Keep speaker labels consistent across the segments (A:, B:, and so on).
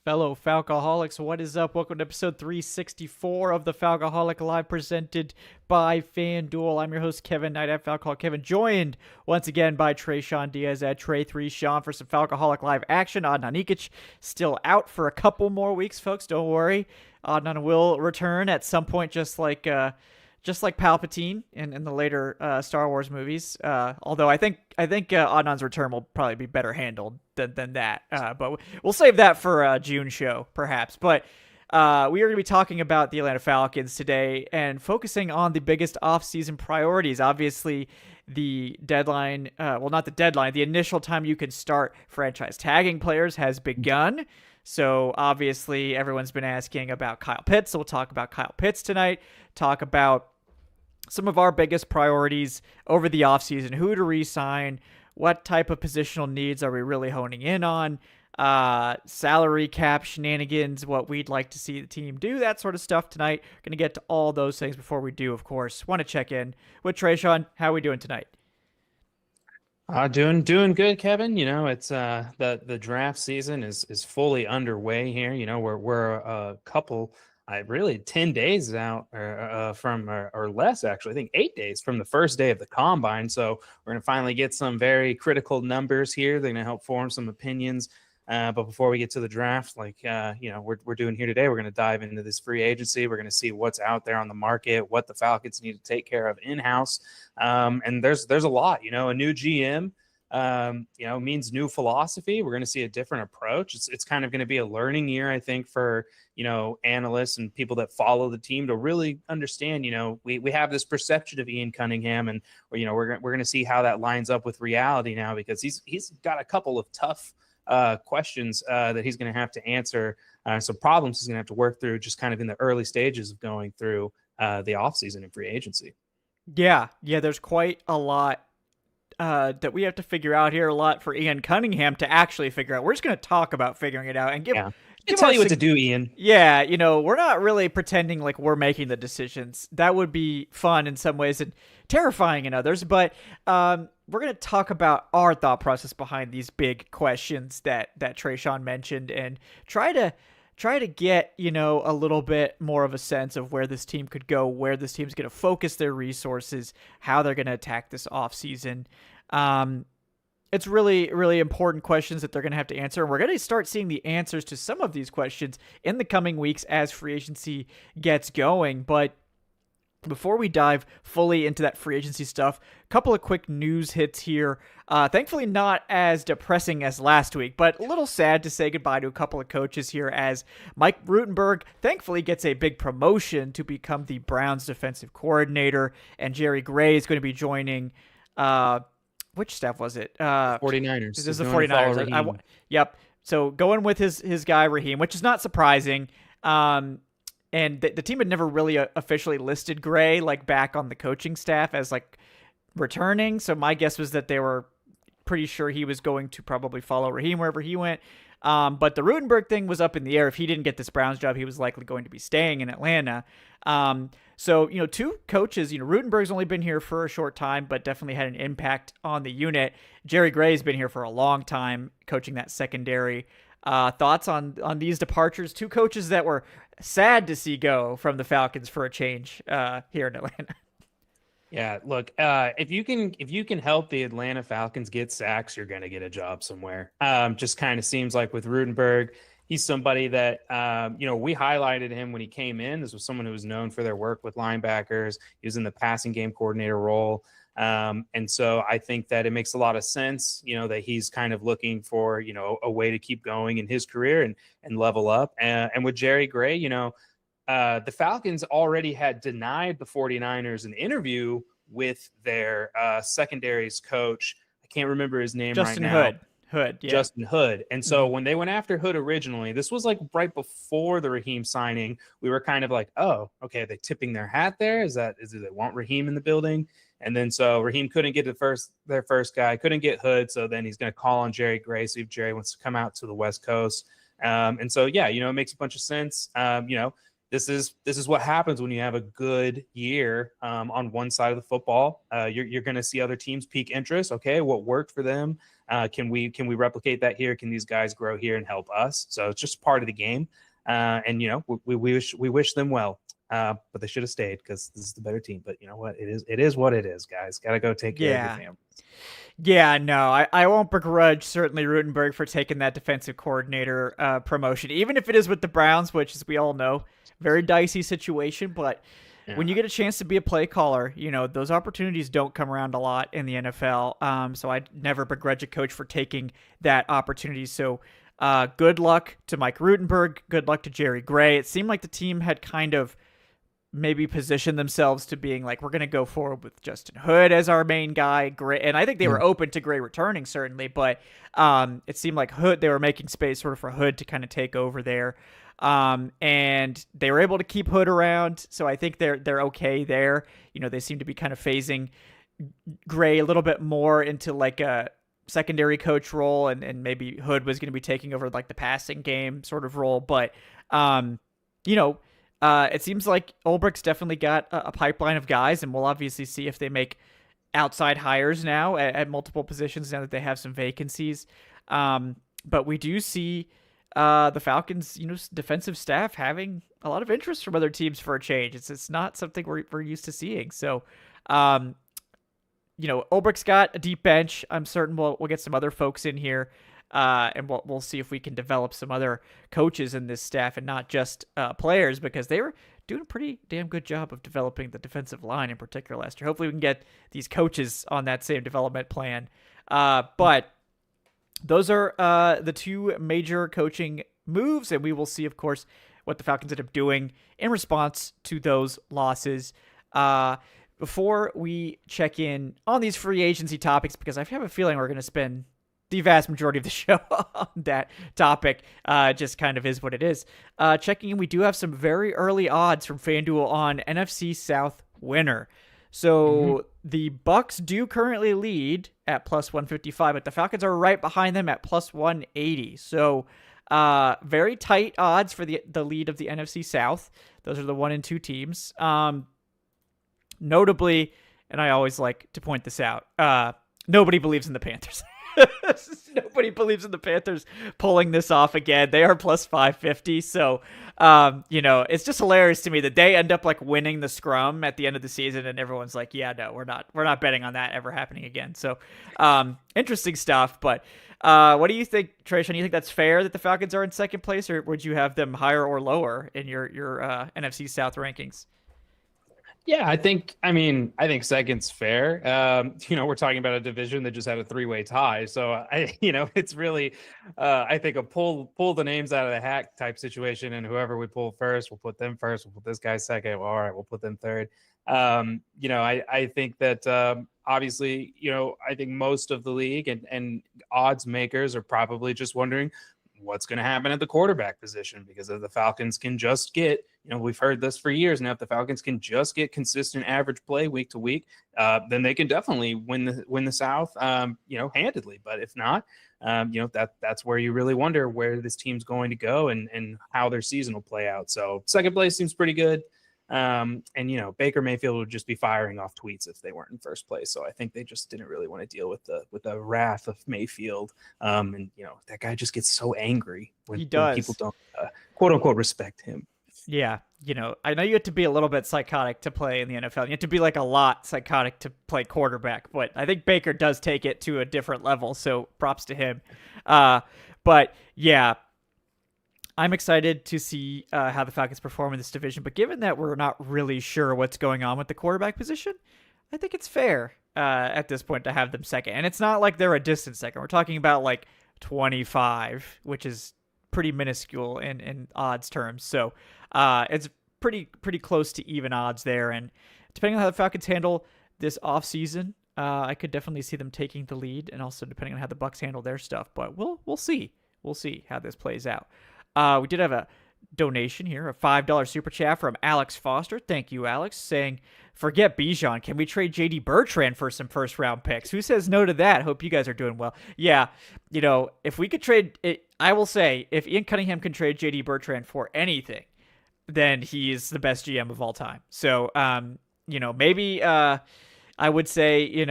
A: Fellow Falcoholics, what is up? Welcome to episode 364 of the Falcoholic Live, presented by FanDuel. I'm your host, Kevin Knight at Falcoholic Kevin, joined once again by Tre'Shon Diaz at Trey3Sean for some Falcoholic Live action. Adnan Ikic still out for a couple more weeks, folks. Don't worry. Adnan will return at some point, just like Palpatine in the later Star Wars movies. Although I think Adnan's return will probably be better handled than that. But we'll save that for a June show, perhaps. But we are going to be talking about the Atlanta Falcons today and focusing on the biggest offseason priorities. Obviously, the deadline, not the deadline, the initial time you can start franchise tagging players has begun. So obviously everyone's been asking about Kyle Pitts. So we'll talk about Kyle Pitts tonight, talk about some of our biggest priorities over the offseason, who to re-sign, what type of positional needs are we really honing in on, salary cap shenanigans, what we'd like to see the team do, that sort of stuff tonight. Going to get to all those things. Before we do, of course, want to check in with Tre'Shon. How are we doing tonight?
B: Doing good, Kevin. You know, it's the draft season is fully underway here. You know, we're a couple, really 10 days out or less, actually. I think 8 days from the first day of the combine. So we're gonna finally get some very critical numbers here. They're gonna help form some opinions. But before we get to the draft, we're doing here today, we're going to dive into this free agency. We're going to see what's out there on the market, what the Falcons need to take care of in-house. And there's a lot, a new GM, means new philosophy. We're going to see a different approach. It's kind of going to be a learning year, I think, for, analysts and people that follow the team to really understand, we have this perception of Ian Cunningham, and, we're going to see how that lines up with reality now, because he's got a couple of tough questions that he's going to have to answer, some problems he's going to have to work through just kind of in the early stages of going through the offseason and free agency.
A: Yeah, there's quite a lot that we have to figure out here, a lot for Ian Cunningham to actually figure out. We're just going to talk about figuring it out and give
B: tell you what to do, Ian.
A: Yeah, we're not really pretending like we're making the decisions. That would be fun in some ways and terrifying in others, but we're going to talk about our thought process behind these big questions that Tre'Shon mentioned, and try to get, a little bit more of a sense of where this team could go, where this team's going to focus their resources, how they're going to attack this offseason. It's really, really important questions that they're going to have to answer. And we're going to start seeing the answers to some of these questions in the coming weeks as free agency gets going. But before we dive fully into that free agency stuff, a couple of quick news hits here. Thankfully not as depressing as last week, but a little sad to say goodbye to a couple of coaches here, as Mike Rutenberg thankfully gets a big promotion to become the Browns defensive coordinator, and Jerry Gray is going to be joining which staff was it?
B: 49ers.
A: This is the 49ers. Yep. So going with his guy Raheem, which is not surprising. And the team had never really officially listed Gray back on the coaching staff as returning. So my guess was that they were pretty sure he was going to probably follow Raheem wherever he went. But the Rutenberg thing was up in the air. If he didn't get this Browns job, he was likely going to be staying in Atlanta. So, two coaches, Rutenberg's only been here for a short time, but definitely had an impact on the unit. Jerry Gray's been here for a long time, coaching that secondary. Thoughts on these departures? Two coaches that were sad to see go from the Falcons for a change here in Atlanta.
B: Yeah, look, if you can help the Atlanta Falcons get sacks, you're going to get a job somewhere. Just kind of seems like with Rutenberg, he's somebody that, we highlighted him when he came in. This was someone who was known for their work with linebackers. He was in the passing game coordinator role. And so I think that it makes a lot of sense, that he's kind of looking for, a way to keep going in his career and level up. And with Jerry Gray, the Falcons already had denied the 49ers an interview with their secondaries coach. I can't remember his name right now.
A: Hood, yeah.
B: Justin Hood. And so when they went after Hood originally, this was right before the Raheem signing. We were kind of like, oh, okay, are they tipping their hat there? Is it they want Raheem in the building? And then so Raheem couldn't get their first guy, couldn't get Hood. So then he's going to call on Jerry Gray, see if Jerry wants to come out to the West Coast. And so, yeah, it makes a bunch of sense. This is what happens when you have a good year on one side of the football. You're going to see other teams peak interest. Okay, what worked for them Can we replicate that here? Can these guys grow here and help us? So it's just part of the game. And we wish them well. But they should have stayed because this is the better team. But you know what? It is what it is, guys. Got to go take care of your family.
A: Yeah, no, I won't begrudge certainly Rutenberg for taking that defensive coordinator promotion, even if it is with the Browns, which, as we all know, very dicey situation. But when you get a chance to be a play caller, those opportunities don't come around a lot in the NFL. So I never begrudge a coach for taking that opportunity. So good luck to Mike Rutenberg. Good luck to Jerry Gray. It seemed like the team had kind of maybe position themselves to being like, we're going to go forward with Justin Hood as our main guy. Gray, and I think they were open to Gray returning, certainly, but it seemed like they were making space sort of for Hood to kind of take over there. And they were able to keep Hood around, so I think they're okay there. They seem to be kind of phasing Gray a little bit more into like a secondary coach role, and maybe Hood was going to be taking over like the passing game sort of role, but it seems like Ulbricht's definitely got a pipeline of guys, and we'll obviously see if they make outside hires now at multiple positions now that they have some vacancies. But we do see the Falcons, defensive staff having a lot of interest from other teams for a change. It's not something we're used to seeing. So, Ulbricht's got a deep bench. I'm certain we'll get some other folks in here. And we'll see if we can develop some other coaches in this staff and not just players, because they were doing a pretty damn good job of developing the defensive line in particular last year. Hopefully we can get these coaches on that same development plan. But those are the two major coaching moves, and we will see, of course, what the Falcons end up doing in response to those losses. Before we check in on these free agency topics, because I have a feeling we're going to spend the vast majority of the show on that topic, just kind of is what it is. Checking in, we do have some very early odds from FanDuel on NFC South winner. So the Bucks do currently lead at plus 155, but the Falcons are right behind them at plus 180. So very tight odds for the lead of the NFC South. Those are the 1 and 2 teams. Notably, and I always like to point this out, nobody believes in the Panthers. Nobody believes in the Panthers pulling this off again. They are plus 550. So, it's just hilarious to me that they end up like winning the scrum at the end of the season, and everyone's like, "Yeah, no, we're not betting on that ever happening again." So, interesting stuff. But what do you think, Tre'Shon? You think that's fair that the Falcons are in second place, or would you have them higher or lower in your NFC South rankings?
B: Yeah, I think second's fair. We're talking about a division that just had a 3-way tie. So it's really, I think a pull the names out of the hat type situation, and whoever we pull first, we'll put them first. We'll put this guy second. Well, all right, we'll put them third. I think that, obviously, I think most of the league and odds makers are probably just wondering what's going to happen at the quarterback position, because if the Falcons can just get, we've heard this for years now, if the Falcons can just get consistent average play week to week, then they can definitely win the South, handedly. But if not, that's where you really wonder where this team's going to go and how their season will play out. So second place seems pretty good. Baker Mayfield would just be firing off tweets if they weren't in first place. So I think they just didn't really want to deal with the wrath of Mayfield. That guy just gets so angry when people don't quote unquote respect him.
A: Yeah. I know you have to be a little bit psychotic to play in the NFL. You have to be like a lot psychotic to play quarterback, but I think Baker does take it to a different level. So props to him. But yeah, I'm excited to see how the Falcons perform in this division, but given that we're not really sure what's going on with the quarterback position, I think it's fair at this point to have them second. And it's not like they're a distant second. We're talking about like 25, which is pretty minuscule in odds terms. So it's pretty close to even odds there. And depending on how the Falcons handle this offseason, I could definitely see them taking the lead, and also depending on how the Bucs handle their stuff. But we'll see. We'll see how this plays out. We did have a donation here, a $5 super chat from Alex Foster. Thank you, Alex, saying, forget Bijan. Can we trade J.D. Bertrand for some first-round picks? Who says no to that? Hope you guys are doing well. Yeah, if we could trade it, I will say, if Ian Cunningham can trade J.D. Bertrand for anything, then he is the best GM of all time. So, maybe I would say,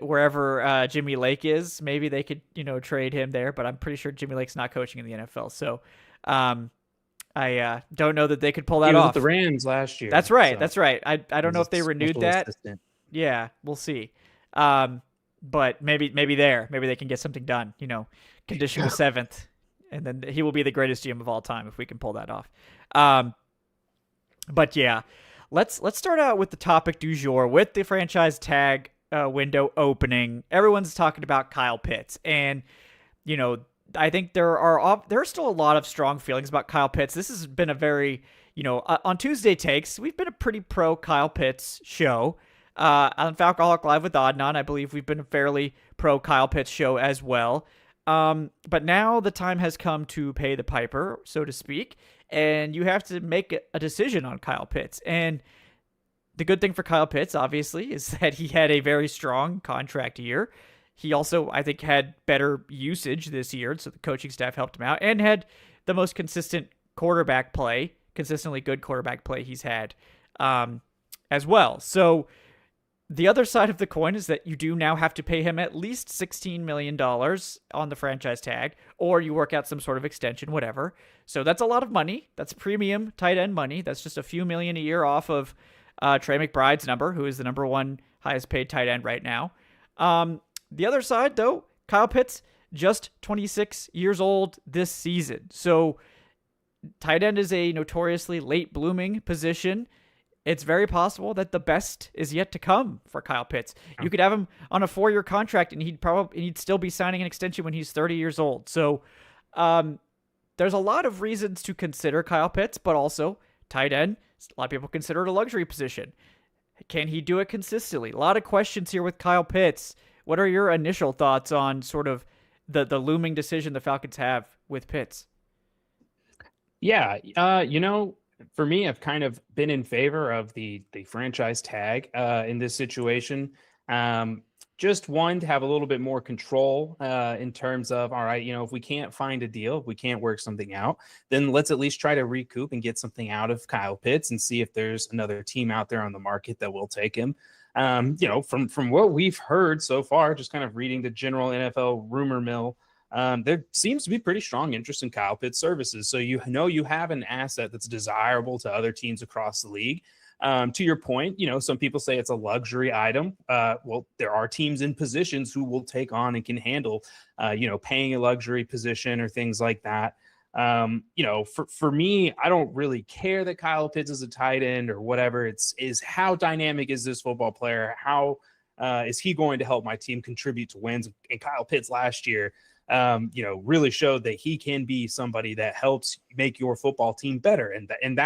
A: wherever Jimmy Lake is, maybe they could, trade him there. But I'm pretty sure Jimmy Lake's not coaching in the NFL. So um, I don't know that they could pull
B: He
A: that
B: was with the
A: off.
B: Rams last year.
A: That's right.
B: So
A: That's right. I don't
B: he's
A: know
B: a
A: if they renewed
B: special
A: that.
B: assistant.
A: Yeah, we'll see. But maybe there. Maybe they can get something done. Condition the seventh, and then he will be the greatest GM of all time if we can pull that off. But yeah, let's start out with the topic du jour with the franchise tag window opening. Everyone's talking about Kyle Pitts, and I think there are still a lot of strong feelings about Kyle Pitts. This has been a very on Tuesday Takes, we've been a pretty pro Kyle Pitts show. On Falcoholic Live with Adnan, I believe we've been a fairly pro Kyle Pitts show as well. But now the time has come to pay the piper, so to speak, and you have to make a decision on Kyle Pitts. And the good thing for Kyle Pitts, obviously, is that he had a very strong contract year. He also, I think, had better usage this year, so the coaching staff helped him out, and had the most consistently good quarterback play he's had as well. So the other side of the coin is that you do now have to pay him at least $16 million on the franchise tag, or you work out some sort of extension, whatever. So that's a lot of money. That's premium tight end money. That's just a few million a year off of Trey McBride's number, who is the number one highest paid tight end right now. The other side, though, Kyle Pitts, just 26 years old this season. So tight end is a notoriously late blooming position. It's very possible that the best is yet to come for Kyle Pitts. You could have him on a 4-year contract, and he'd still be signing an extension when he's 30 years old. So, there's a lot of reasons to consider Kyle Pitts, but also tight end. A lot of people consider it a luxury position. Can he do it consistently? A lot of questions here with Kyle Pitts. What are your initial thoughts on sort of the looming decision the Falcons have with Pitts?
B: Yeah, for me, I've kind of been in favor of the franchise tag in this situation. Just one, to have a little bit more control in terms of, all right, if we can't find a deal, if we can't work something out, then let's at least try to recoup and get something out of Kyle Pitts and see if there's another team out there on the market that will take him. From what we've heard so far, just kind of reading the general NFL rumor mill, there seems to be pretty strong interest in Kyle Pitts' services. So you have an asset that's desirable to other teams across the league. To your point, some people say it's a luxury item. Well, there are teams in positions who will take on and can handle, paying a luxury position or things like that. For me, I don't really care that Kyle Pitts is a tight end or whatever. Is how dynamic is this football player? How is he going to help my team contribute to wins? And Kyle Pitts last year, really showed that he can be somebody that helps make your football team better. And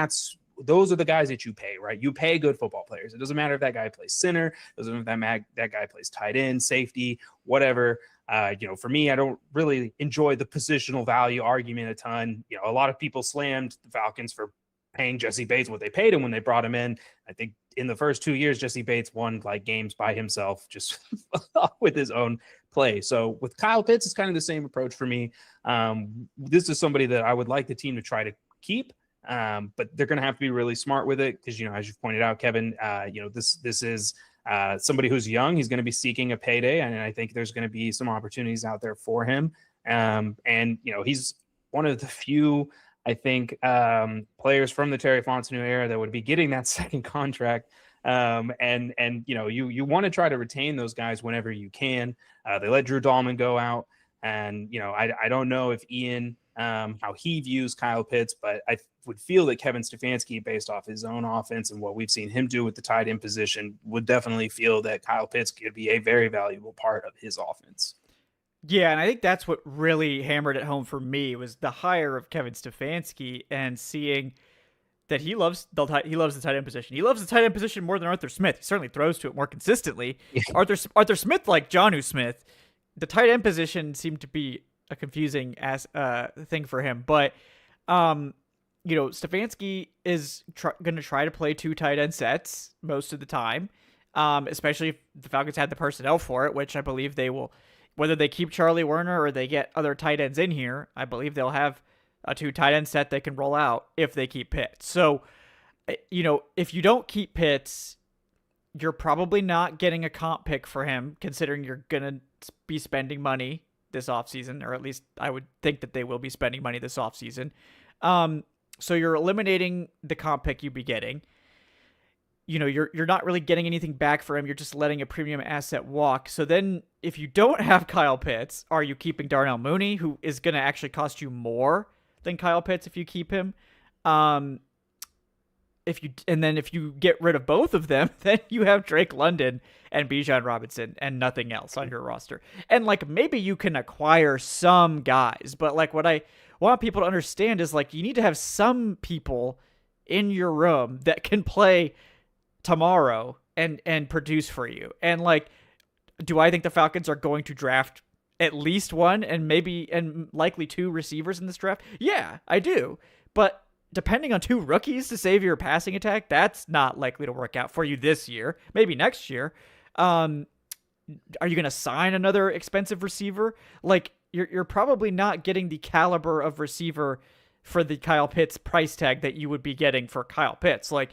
B: those are the guys that you pay, right? You pay good football players. It doesn't matter if that guy plays center, it doesn't matter if that guy plays tight end, safety, whatever. For me, I don't really enjoy the positional value argument a ton. A lot of people slammed the Falcons for paying Jesse Bates what they paid him when they brought him in. I think in the first 2 years, Jesse Bates won like games by himself, just with his own play. So with Kyle Pitts, it's kind of the same approach for me. This is somebody that I would like the team to try to keep, but they're going to have to be really smart with it because, as you've pointed out, Kevin, this is somebody who's young. He's going to be seeking a payday, and I think there's going to be some opportunities out there for him. He's one of the few, I think, players from the Terry Fontenot era that would be getting that second contract. You want to try to retain those guys whenever you can. They let Drew Dahlman go out, and I don't know if Ian how he views Kyle Pitts, but I would feel that Kevin Stefanski, based off his own offense and what we've seen him do with the tight end position, would definitely feel that Kyle Pitts could be a very valuable part of his offense.
A: Yeah, and I think that's what really hammered it home for me was the hire of Kevin Stefanski and seeing that he loves the tight end position. He loves the tight end position more than Arthur Smith. He certainly throws to it more consistently. Yeah. Arthur Smith, like Jonnu Smith, the tight end position seemed to be a confusing thing for him. But Stefanski is going to try to play 2 tight end sets most of the time, especially if the Falcons had the personnel for it, which I believe they will. Whether they keep Charlie Werner or they get other tight ends in here, I believe they'll have a 2 tight end set they can roll out if they keep Pitts. So, if you don't keep Pitts, you're probably not getting a comp pick for him, considering you're going to be spending money this offseason, or at least I would think that they will be spending money this offseason. So you're eliminating the comp pick you'd be getting. You're not really getting anything back for him. You're just letting a premium asset walk. So then if you don't have Kyle Pitts, are you keeping Darnell Mooney, who is going to actually cost you more than Kyle Pitts if you keep him? If you get rid of both of them, then you have Drake London and Bijan Robinson and nothing else on your roster. And like maybe you can acquire some guys, but like what I want people to understand is like you need to have some people in your room that can play tomorrow and produce for you. And like, do I think the Falcons are going to draft at least one and likely two receivers in this draft? Yeah, I do. But depending on two rookies to save your passing attack, that's not likely to work out for you this year. Maybe next year. Are you going to sign another expensive receiver? Like, you're probably not getting the caliber of receiver for the Kyle Pitts price tag that you would be getting for Kyle Pitts. Like,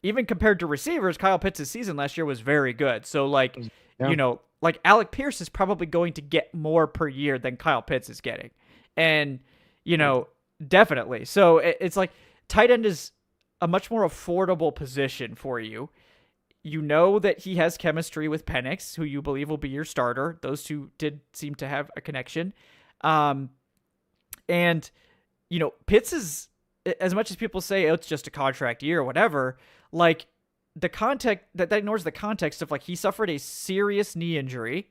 A: even compared to receivers, Kyle Pitts' season last year was very good. So, like, like Alec Pierce is probably going to get more per year than Kyle Pitts is getting. And, definitely. So it's like tight end is a much more affordable position for you. You know that he has chemistry with Penix, who you believe will be your starter. Those two did seem to have a connection. And, Pitts is, as much as people say, oh, it's just a contract year or whatever, like the context that ignores the context of like he suffered a serious knee injury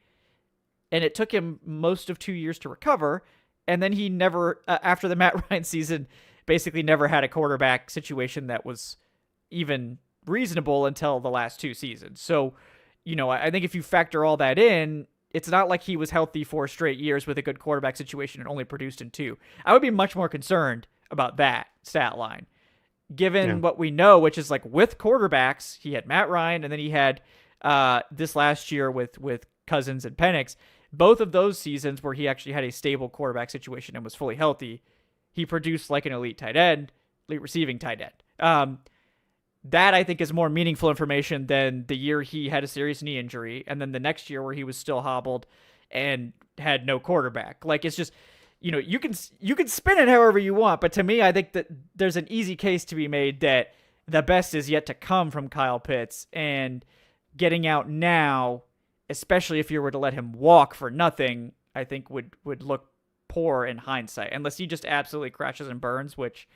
A: and it took him most of 2 years to recover. And then he never, after the Matt Ryan season, basically never had a quarterback situation that was even reasonable until the last two seasons. So, I think if you factor all that in, it's not like he was healthy 4 straight years with a good quarterback situation and only produced in 2. I would be much more concerned about that stat line, given what we know, which is like with quarterbacks, he had Matt Ryan and then he had this last year with Cousins and Penix. Both of those seasons where he actually had a stable quarterback situation and was fully healthy, he produced like an elite tight end, elite receiving tight end. That I think is more meaningful information than the year he had a serious knee injury and then the next year where he was still hobbled and had no quarterback. Like it's just, you can spin it however you want, but to me, I think that there's an easy case to be made that the best is yet to come from Kyle Pitts, and getting out now, especially if you were to let him walk for nothing, I think would look poor in hindsight, unless he just absolutely crashes and burns, which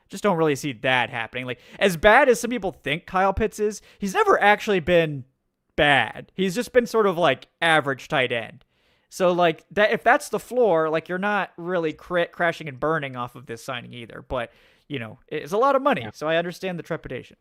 A: just don't really see that happening. Like, as bad as some people think Kyle Pitts is, he's never actually been bad. He's just been sort of like average tight end. So like that, if that's the floor, like you're not really crashing and burning off of this signing either. But it's a lot of money, so I understand the trepidation.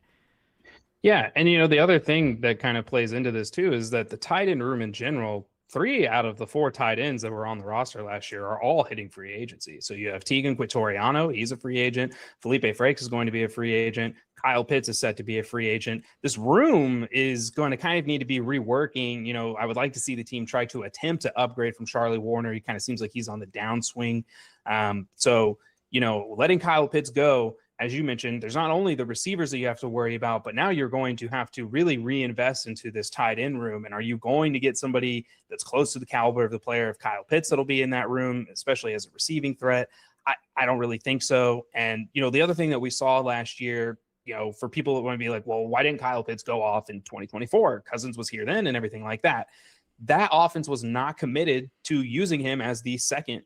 B: Yeah, and the other thing that kind of plays into this too is that the tight end room in general, 3 out of the 4 tight ends that were on the roster last year are all hitting free agency. So you have Tegan Quitoriano, he's a free agent. Felipe Frakes is going to be a free agent. Kyle Pitts is set to be a free agent. This room is going to kind of need to be reworking. I would like to see the team try to attempt to upgrade from Charlie Warner. He kind of seems like he's on the downswing. So letting Kyle Pitts go, as you mentioned, there's not only the receivers that you have to worry about, but now you're going to have to really reinvest into this tight end room. And are you going to get somebody that's close to the caliber of the player of Kyle Pitts that'll be in that room, especially as a receiving threat? I don't really think so. And, the other thing that we saw last year, for people that want to be like, well, why didn't Kyle Pitts go off in 2024? Cousins was here then and everything like that. That offense was not committed to using him as the second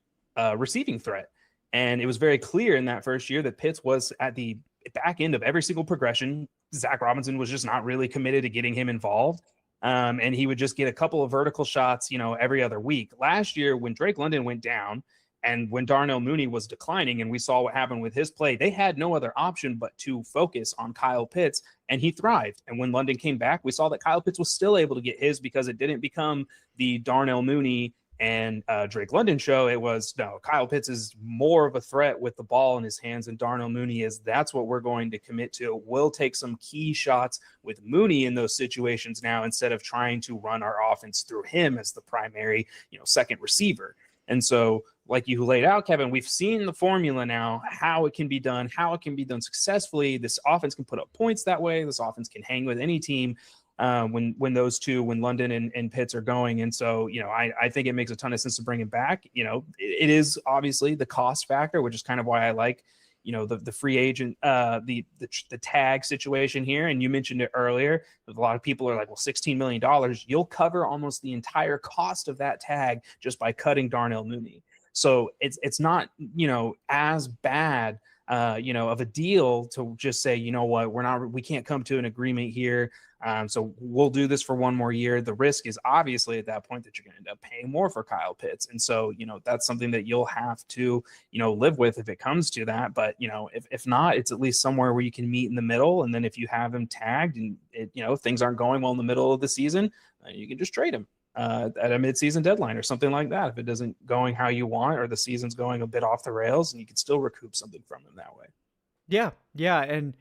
B: receiving threat. And it was very clear in that first year that Pitts was at the back end of every single progression. Zach Robinson was just not really committed to getting him involved. And he would just get a couple of vertical shots, every other week. Last year, when Drake London went down and when Darnell Mooney was declining and we saw what happened with his play, they had no other option but to focus on Kyle Pitts, and he thrived. And when London came back, we saw that Kyle Pitts was still able to get his because it didn't become the Darnell Mooney and Drake London show. It was, no, Kyle Pitts is more of a threat with the ball in his hands than Darnell Mooney is. That's what we're going to commit to. We'll take some key shots with Mooney in those situations now instead of trying to run our offense through him as the primary, second receiver. And so, like you laid out, Kevin, we've seen the formula now, how it can be done successfully. This offense can put up points that way. This offense can hang with any team. when those two, when London and Pitts are going. And so, I think it makes a ton of sense to bring him back. It is obviously the cost factor, which is kind of why I like, the free agent, the tag situation here. And you mentioned it earlier. A lot of people are like, well, $16 million, you'll cover almost the entire cost of that tag just by cutting Darnell Mooney. So it's not, as bad, of a deal to just say, we can't come to an agreement here. So we'll do this for one more year. The risk is obviously at that point that you're going to end up paying more for Kyle Pitts. And so, that's something that you'll have to, live with if it comes to that. But, if not, it's at least somewhere where you can meet in the middle. And then if you have him tagged and things aren't going well in the middle of the season, you can just trade him at a midseason deadline or something like that. If it doesn't going how you want, or the season's going a bit off the rails, and you can still recoup something from him that way.
A: Yeah. Yeah. And,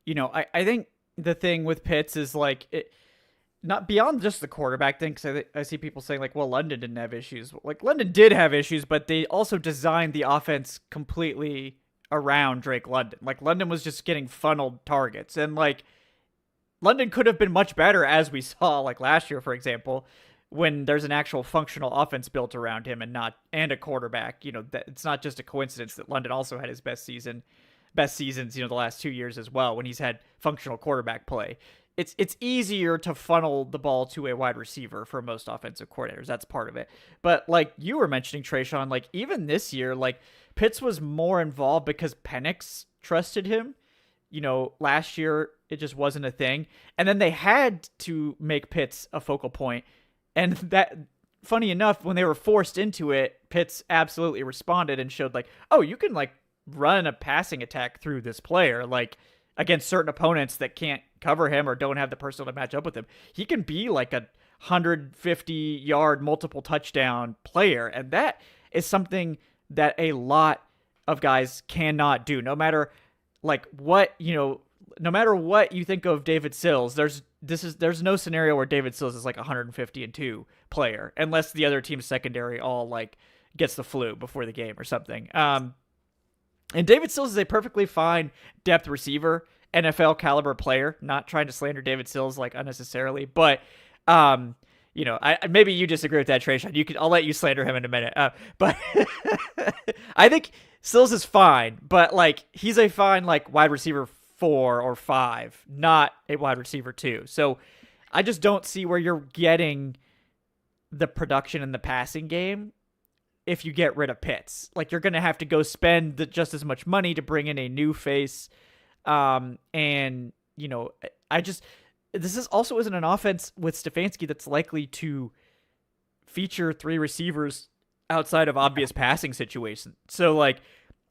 A: I think the thing with Pitts is not beyond just the quarterback thing. Cause I see people saying well, London didn't have issues. London did have issues, but they also designed the offense completely around Drake London. London was just getting funneled targets, and London could have been much better, as we saw last year, for example, when there's an actual functional offense built around him and a quarterback. That it's not just a coincidence that London also had his best seasons, the last 2 years as well, when he's had functional quarterback play. It's easier to funnel the ball to a wide receiver for most offensive coordinators. That's part of it. But you were mentioning, Tre'Shon, even this year, Pitts was more involved because Penix trusted him. Last year it just wasn't a thing. And then they had to make Pitts a focal point. And that, funny enough, when they were forced into it, Pitts absolutely responded and showed oh, you can run a passing attack through this player, against certain opponents that can't cover him or don't have the personnel to match up with him. He can be a 150-yard multiple touchdown player. And that is something that a lot of guys cannot do. No matter what you think of David Sills, there's no scenario where David Sills is 150-2 player, unless the other team's secondary all gets the flu before the game or something. And David Sills is a perfectly fine depth receiver, NFL caliber player. Not trying to slander David Sills unnecessarily, but maybe you disagree with that, Tre'Shon. I'll let you slander him in a minute. But I think Sills is fine, but he's a fine wide receiver 4 or 5, not a wide receiver 2. So I just don't see where you're getting the production in the passing game if you get rid of Pitts. You're going to have to go spend just as much money to bring in a new face. This is also isn't an offense with Stefanski that's likely to feature 3 receivers outside of obvious passing situations. So are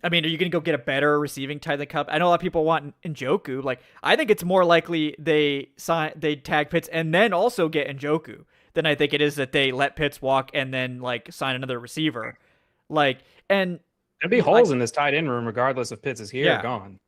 A: you going to go get a better receiving tight end? I know a lot of people want Njoku. I think it's more likely they tag Pitts and then also get Njoku than I think it is that they let Pitts walk and then sign another receiver. And
B: there'd be holes in this tight end room regardless if Pitts is here or gone.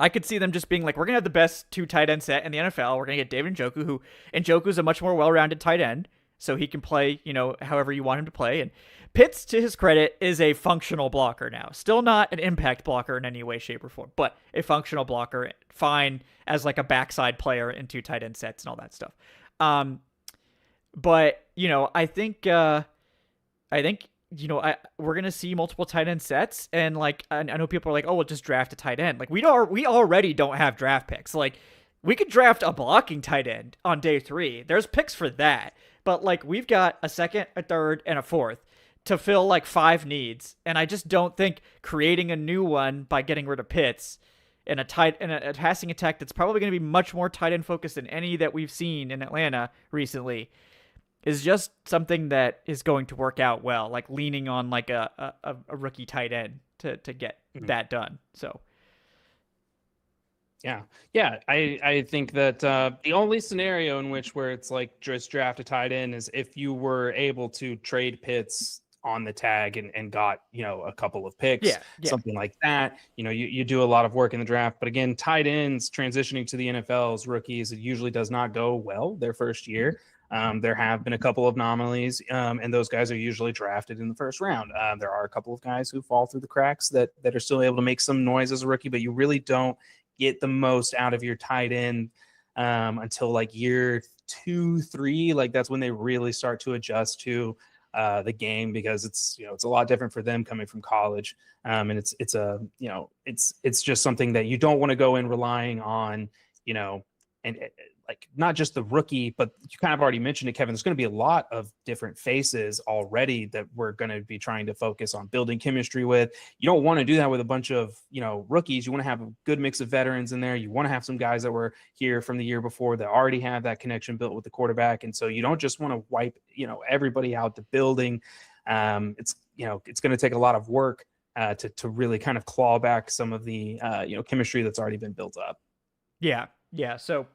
A: I could see them just being we're going to have the best 2 tight end set in the NFL. We're going to get David Njoku, Njoku's a much more well-rounded tight end, so he can play, however you want him to play. And Pitts, to his credit, is a functional blocker now. Still not an impact blocker in any way, shape, or form, but a functional blocker, fine as a backside player in 2 tight end sets and all that stuff. But I think we're gonna see multiple tight end sets, and I know people are oh, we'll just draft a tight end. We already don't have draft picks. We could draft a blocking tight end on day 3. There's picks for that, but we've got a second, a third, and a fourth to fill 5 needs, and I just don't think creating a new one by getting rid of Pitts in a passing attack that's probably going to be much more tight end focused than any that we've seen in Atlanta recently is just something that is going to work out well, leaning on a rookie tight end to get that done. So
B: yeah, I think that the only scenario in which where it's just draft a tight end is if you were able to trade Pitts on the tag and got a couple of picks, something like that. You do a lot of work in the draft, but again, tight ends transitioning to the NFL as rookies, it usually does not go well their first year. There have been a couple of anomalies, and those guys are usually drafted in the first round. There are a couple of guys who fall through the cracks that are still able to make some noise as a rookie, but you really don't get the most out of your tight end until like year 2, 3. Like that's when they really start to adjust to the game, because it's it's a lot different for them coming from college, and it's a it's just something that you don't want to go in relying on, and like not just the rookie, but you kind of already mentioned it, Kevin. There's going to be a lot of different faces already that we're going to be trying to focus on building chemistry with. You don't want to do that with a bunch of rookies. You want to have a good mix of veterans in there. You want to have some guys that were here from the year before that already have that connection built with the quarterback, and so you don't just want to wipe everybody out the building. It's it's going to take a lot of work to really kind of claw back some of the chemistry that's already been built up.
A: Yeah. So,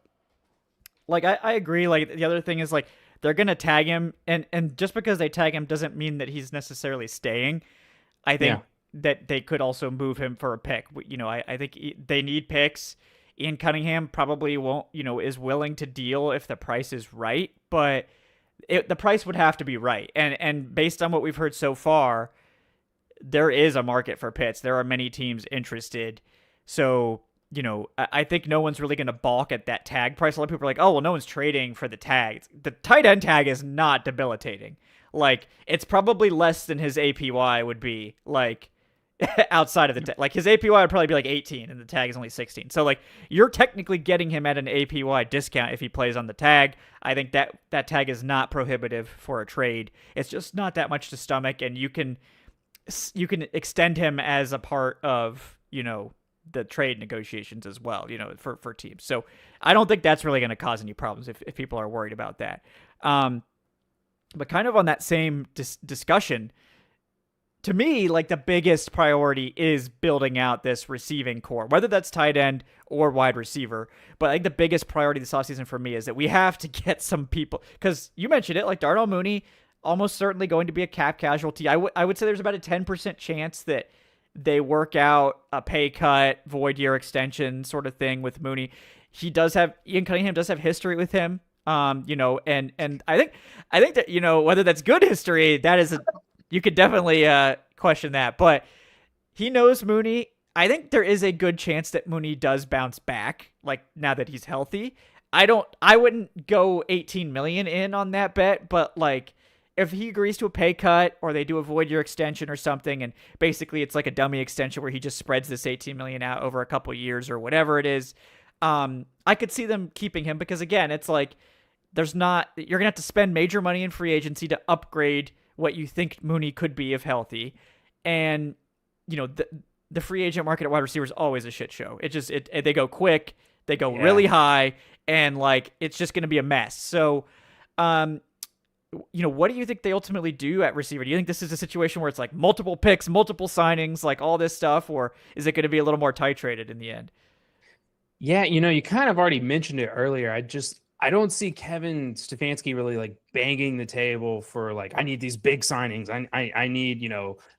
A: like, I agree. Like, the other thing is, like, they're going to tag him, and just because they tag him doesn't mean that he's necessarily staying. I think that they could also move him for a pick. I think they need picks. Ian Cunningham probably won't, is willing to deal if the price is right, but the price would have to be right. And based on what we've heard so far, there is a market for Pitts. There are many teams interested. So, I think no one's really going to balk at that tag price. A lot of people are like, oh, well, no one's trading for the tag. The tight end tag is not debilitating. Like, it's probably less than his APY would be, like, outside of the tag. Like, his APY would probably be like 18, and the tag is only 16. So, like, you're technically getting him at an APY discount if he plays on the tag. I think that tag is not prohibitive for a trade. It's just not that much to stomach, and you can extend him as a part of, the trade negotiations as well, for teams. So I don't think that's really going to cause any problems if people are worried about that. But kind of on that same discussion, to me, like, the biggest priority is building out this receiving core, whether that's tight end or wide receiver. But I think the biggest priority this offseason for me is that we have to get some people, because you mentioned it, like Darnell Mooney, almost certainly going to be a cap casualty. I would say there's about a 10% chance that they work out a pay cut, void year extension sort of thing with Mooney. Ian Cunningham does have history with him. And I think that, whether that's good history, you could definitely question that, but he knows Mooney. I think there is a good chance that Mooney does bounce back, like, now that he's healthy. I wouldn't go 18 million in on that bet, but, like, if he agrees to a pay cut or they do a void year extension or something, and basically it's like a dummy extension where he just spreads this 18 million out over a couple years or whatever it is, I could see them keeping him, because again, it's like you're gonna have to spend major money in free agency to upgrade what you think Mooney could be if healthy, and the free agent market at wide receiver is always a shit show. They go quick, they go really high, and like it's just gonna be a mess. So, what do you think they ultimately do at receiver? Do you think this is a situation where it's like multiple picks, multiple signings, like all this stuff, or is it going to be a little more titrated in the end?
B: Yeah, you kind of already mentioned it earlier. I don't see Kevin Stefanski really like banging the table for like, I need these big signings. I need,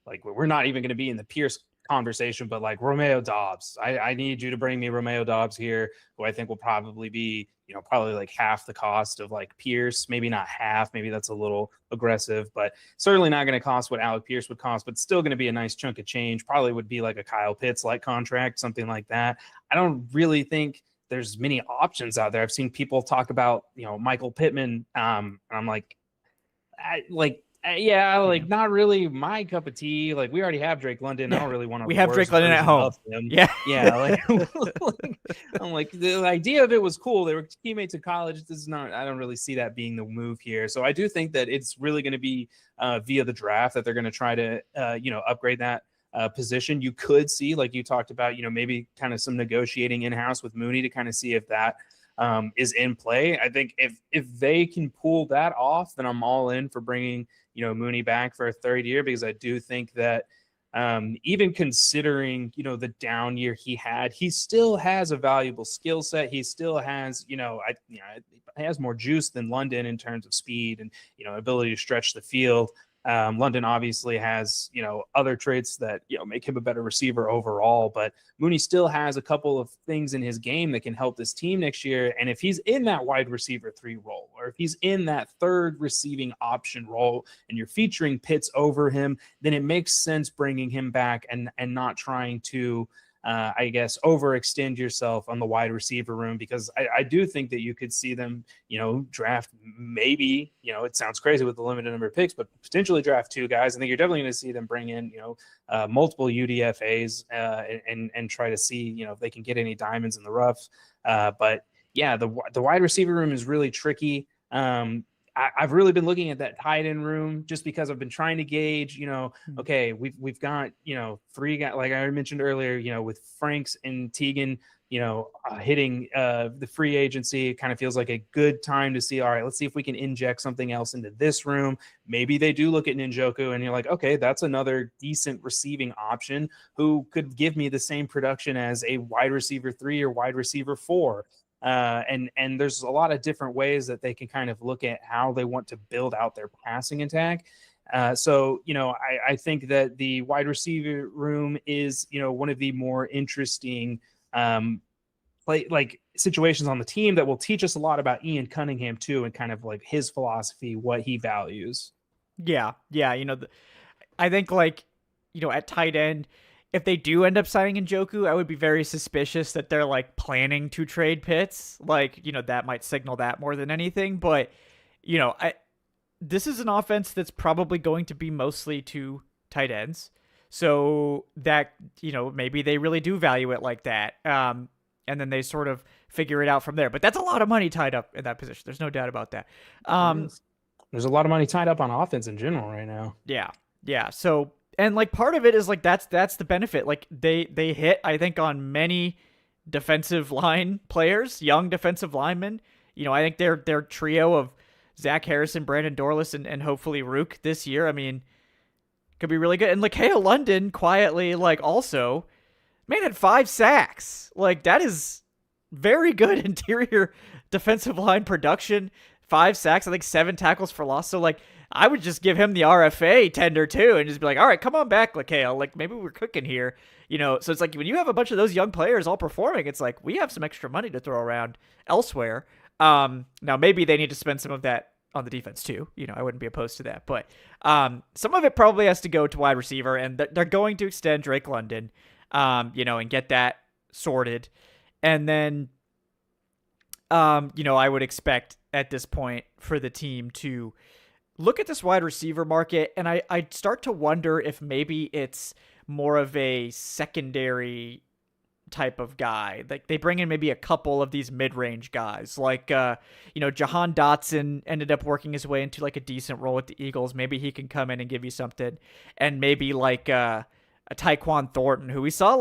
B: like we're not even going to be in the Pierce conversation, but like Romeo Doubs. I need you to bring me Romeo Doubs here, who I think will probably be, probably like half the cost of like Pierce, maybe not half, maybe that's a little aggressive, but certainly not going to cost what Alec Pierce would cost, but still going to be a nice chunk of change. Probably would be like a Kyle Pitts like contract, something like that. I don't really think there's many options out there. I've seen people talk about, Michael Pittman. And I'm like, not really my cup of tea. Like, we already have Drake London. I don't really want to.
A: We have Drake London at home. Yeah.
B: Like, I'm like, the idea of it was cool. They were teammates in college. I don't really see that being the move here. So I do think that it's really going to be via the draft that they're going to try to, upgrade that position. You could see, like you talked about, maybe kind of some negotiating in-house with Mooney to kind of see if that is in play. I think if they can pull that off, then I'm all in for bringing, Mooney back for a third year, because I do think that even considering, the down year he had, he still has a valuable skill set. He still has, he has more juice than London in terms of speed and, ability to stretch the field. London obviously has, other traits that, make him a better receiver overall, but Mooney still has a couple of things in his game that can help this team next year. And if he's in that wide receiver 3 role, or if he's in that third receiving option role and you're featuring Pitts over him, then it makes sense bringing him back and not trying to, I guess, overextend yourself on the wide receiver room, because I do think that you could see them, draft maybe, it sounds crazy with the limited number of picks, but potentially draft 2 guys. I think you're definitely going to see them bring in, multiple UDFAs and try to see, if they can get any diamonds in the rough. But yeah, the wide receiver room is really tricky. I've really been looking at that tight end room just because I've been trying to gauge, okay, we've got, 3 guys, like I mentioned earlier, with Franks and Teagan, hitting the free agency. It kind of feels like a good time to see, all right, let's see if we can inject something else into this room. Maybe they do look at Njoku and you're like, okay, that's another decent receiving option who could give me the same production as a wide receiver 3 or wide receiver 4. And there's a lot of different ways that they can kind of look at how they want to build out their passing attack. So, I think that the wide receiver room is, one of the more interesting situations on the team that will teach us a lot about Ian Cunningham too, and kind of like his philosophy, what he values.
A: Yeah. I think at tight end, if they do end up signing Njoku, I would be very suspicious that they're planning to trade Pitts. That might signal that more than anything. But, this is an offense that's probably going to be mostly 2 tight ends. So that, maybe they really do value it like that. And then they sort of figure it out from there. But that's a lot of money tied up in that position. There's no doubt about that.
B: There's a lot of money tied up on offense in general right now.
A: Yeah. So, and part of it is that's the benefit. They hit, I think, on many defensive line players, young defensive linemen. I think their trio of Zach Harrison, Brandon Dorlus, and hopefully Rook this year, I mean, could be really good. And Lakea London quietly, also, man, had 5 sacks. That is very good interior defensive line production. 5 sacks, I think 7 tackles for loss. So I would just give him the RFA tender too, and just be like, all right, come on back, Lakea. Maybe we're cooking here, So it's when you have a bunch of those young players all performing, it's we have some extra money to throw around elsewhere. Now maybe they need to spend some of that on the defense too. I wouldn't be opposed to that, but some of it probably has to go to wide receiver, and they're going to extend Drake London, and get that sorted, and then, I would expect at this point for the team to look at this wide receiver market, and I start to wonder if maybe it's more of a secondary type of guy. They bring in maybe a couple of these mid-range guys, Jahan Dotson ended up working his way into a decent role with the Eagles. Maybe he can come in and give you something, and maybe a Tyquan Thornton, who we saw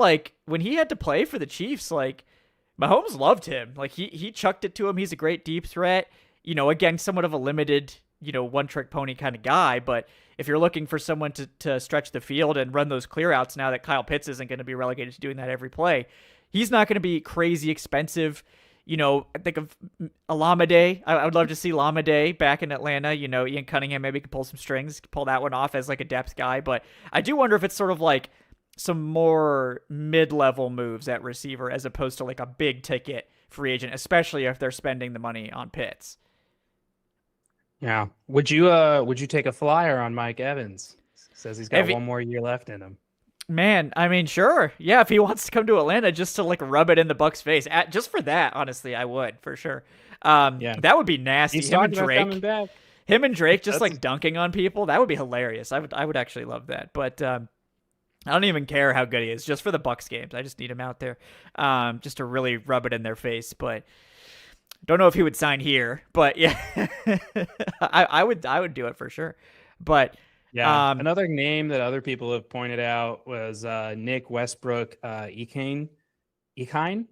A: when he had to play for the Chiefs, Mahomes loved him. He chucked it to him. He's a great deep threat. Again, somewhat of a limited, one-trick pony kind of guy. But if you're looking for someone to stretch the field and run those clear outs now that Kyle Pitts isn't going to be relegated to doing that every play, he's not going to be crazy expensive. I think of Alameda. I would love to see Alameda back in Atlanta. Ian Cunningham maybe could pull some strings, pull that one off as a depth guy. But I do wonder if it's sort of some more mid-level moves at receiver as opposed to a big ticket free agent, especially if they're spending the money on Pitts.
B: Yeah. Would you take a flyer on Mike Evans? Says he's got 1 more year left in him.
A: Man, I mean, sure. Yeah, if he wants to come to Atlanta just to rub it in the Bucs' face, just for that, honestly, I would for sure. That would be nasty.
B: He's talking about coming back.
A: Him and Drake just dunking on people. That would be hilarious. I would actually love that. But I don't even care how good he is, just for the Bucs games. I just need him out there, just to really rub it in their face. But don't know if he would sign here. But yeah, I would do it for sure. But
B: yeah, another name that other people have pointed out was Nick Westbrook, Ikine, Ikhin.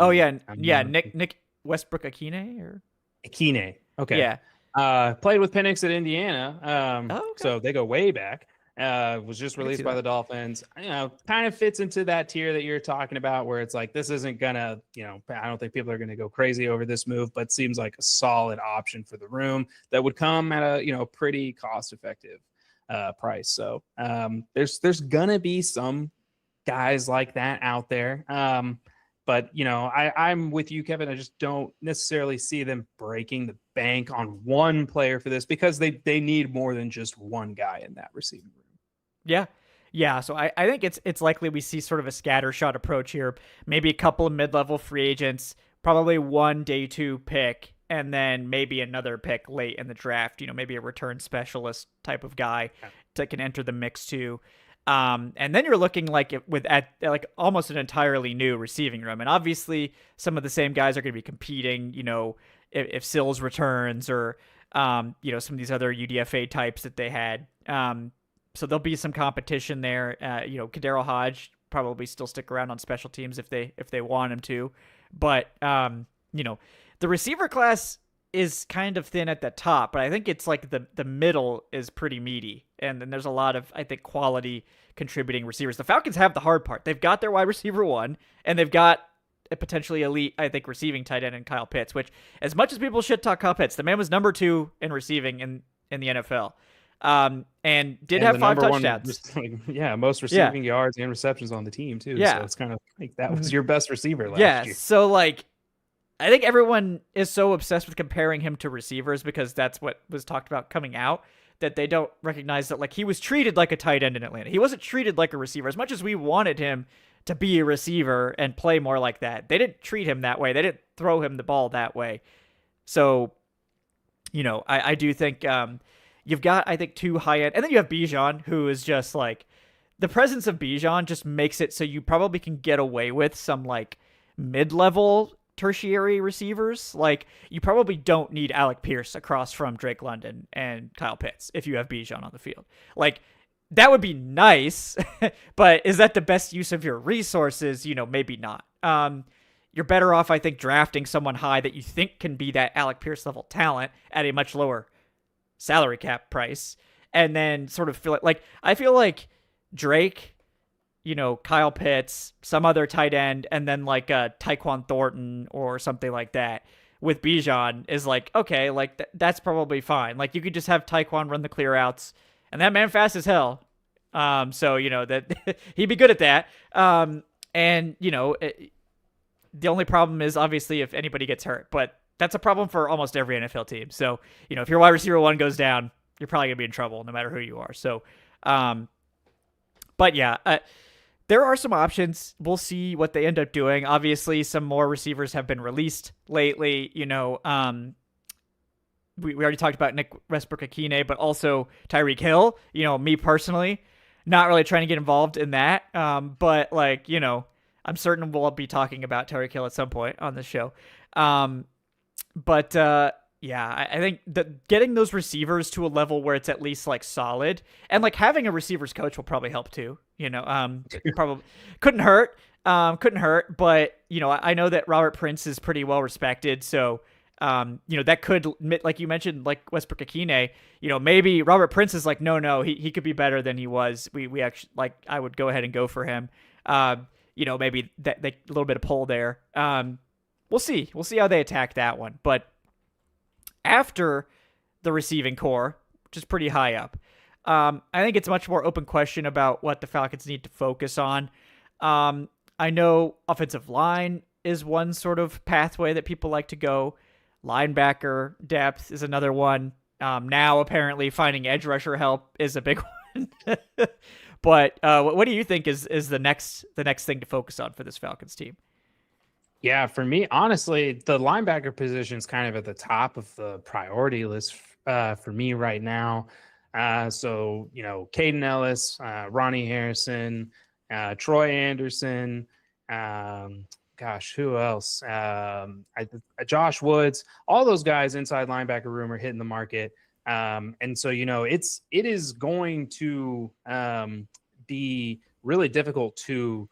A: Oh yeah, Nick Westbrook Akine or
B: Akine. Okay,
A: yeah.
B: Played with Penix at Indiana.
A: Okay.
B: So they go way back. Was just released by the Dolphins. Kind of fits into that tier that you're talking about, where it's this isn't gonna, I don't think people are gonna go crazy over this move, but seems like a solid option for the room that would come at a pretty cost-effective price. So there's gonna be some guys like that out there. But I'm with you, Kevin. I just don't necessarily see them breaking the bank on one player for this, because they need more than just one guy in that receiving room.
A: Yeah. Yeah, so I think it's likely we see sort of a scattershot approach here. Maybe a couple of mid-level free agents, probably one day two pick, and then maybe another pick late in the draft. Maybe a return specialist type of guy that can enter the mix too. And then you're looking like like almost an entirely new receiving room, and obviously some of the same guys are going to be competing. If Sills returns or some of these other UDFA types that they had. So there'll be some competition there. Kadero Hodge probably still stick around on special teams if they want him to, but the receiver class is kind of thin at the top, but I think it's like the middle is pretty meaty, and then there's a lot of, I think, quality contributing receivers. The Falcons have the hard part. They've got their wide receiver one, and they've got a potentially elite, I think, receiving tight end in Kyle Pitts, which, as much as people shit talk Kyle Pitts, the man was number 2 in receiving in the NFL. And have 5 touchdowns.
B: Most receiving yards and receptions on the team too. Yeah. So it's kind of like that was your best receiver last year.
A: So like, I think everyone is so obsessed with comparing him to receivers because that's what was talked about coming out, that they don't recognize that like he was treated like a tight end in Atlanta. He wasn't treated like a receiver. As much as we wanted him to be a receiver and play more like that, they didn't treat him that way. They didn't throw him the ball that way. So, I do think you've got, I think, 2 high end, and then you have Bijan, who is just like, the presence of Bijan just makes it so you probably can get away with some like mid-level tertiary receivers. Like, you probably don't need Alec Pierce across from Drake London and Kyle Pitts if you have Bijan on the field. Like, that would be nice, but is that the best use of your resources? Maybe not. You're better off, I think, drafting someone high that you think can be that Alec Pierce level talent at a much lower salary cap price, and then sort of feel it. Like, I feel like Drake, Kyle Pitts, some other tight end, and then like a Tyquan Thornton or something like that with Bijan is like, okay, like that's probably fine. Like, you could just have Tyquan run the clear outs, and that man fast as hell. So that he'd be good at that. The only problem is obviously if anybody gets hurt, but that's a problem for almost every NFL team. So, if your wide receiver 1 goes down, you're probably going to be in trouble no matter who you are. So, but yeah, there are some options. We'll see what they end up doing. Obviously, some more receivers have been released lately. We already talked about Nick Westbrook-Akine, but also Tyreek Hill. Me personally, not really trying to get involved in that. But like, I'm certain we'll be talking about Tyreek Hill at some point on the show. But I think that getting those receivers to a level where it's at least like solid, and like having a receivers coach will probably help too. Probably couldn't hurt. But I know that Robert Prince is pretty well respected. So, that could, like you mentioned, like Westbrook-Akine, maybe Robert Prince is like, no, he could be better than he was. We actually, like, I would go ahead and go for him. Maybe that a little bit of pull there. We'll see how they attack that one. But after the receiving core, which is pretty high up, I think it's a much more open question about what the Falcons need to focus on. I know offensive line is one sort of pathway that people like to go. Linebacker depth is another one. Now apparently finding edge rusher help is a big one. But what do you think is the next thing to focus on for this Falcons team?
B: Yeah, for me, honestly, the linebacker position is kind of at the top of the priority list for me right now. So, Caden Ellis, Ronnie Harrison, Troy Anderson, who else? Josh Woods, all those guys inside linebacker room are hitting the market. And so, it is going to be really difficult to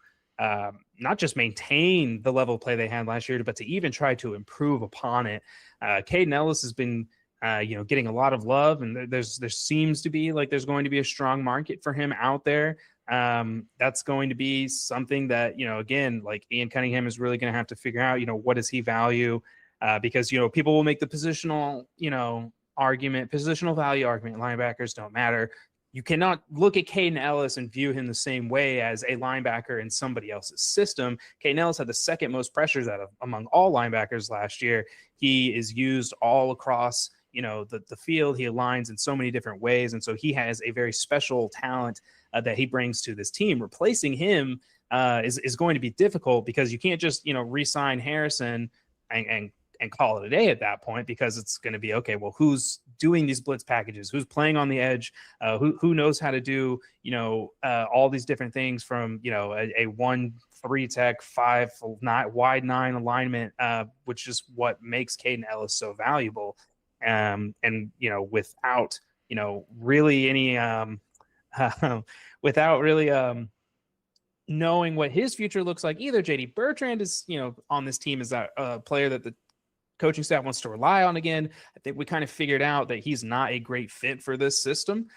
B: not just maintain the level of play they had last year, but to even try to improve upon it. Caden Ellis has been, getting a lot of love, and there seems to be like there's going to be a strong market for him out there. That's going to be something that, again, like Ian Cunningham is really going to have to figure out, what does he value? Because, people will make the positional value argument. Linebackers don't matter. You cannot look at Caden Ellis and view him the same way as a linebacker in somebody else's system. Caden Ellis had the second most pressures among all linebackers last year. He is used all across, the field. He aligns in so many different ways. And so he has a very special talent that he brings to this team. Replacing him is going to be difficult because you can't just, re-sign Harrison and call it a day at that point, because it's going to be, okay, well, who's doing these blitz packages? Who's playing on the edge? Who knows how to do, all these different things from, a 1-3 tech, 5 wide 9 alignment, which is what makes Caden Ellis so valuable. And, without, really any, without really, knowing what his future looks like, either JD Bertrand is, on this team is a player that the coaching staff wants to rely on again. I think we kind of figured out that he's not a great fit for this system.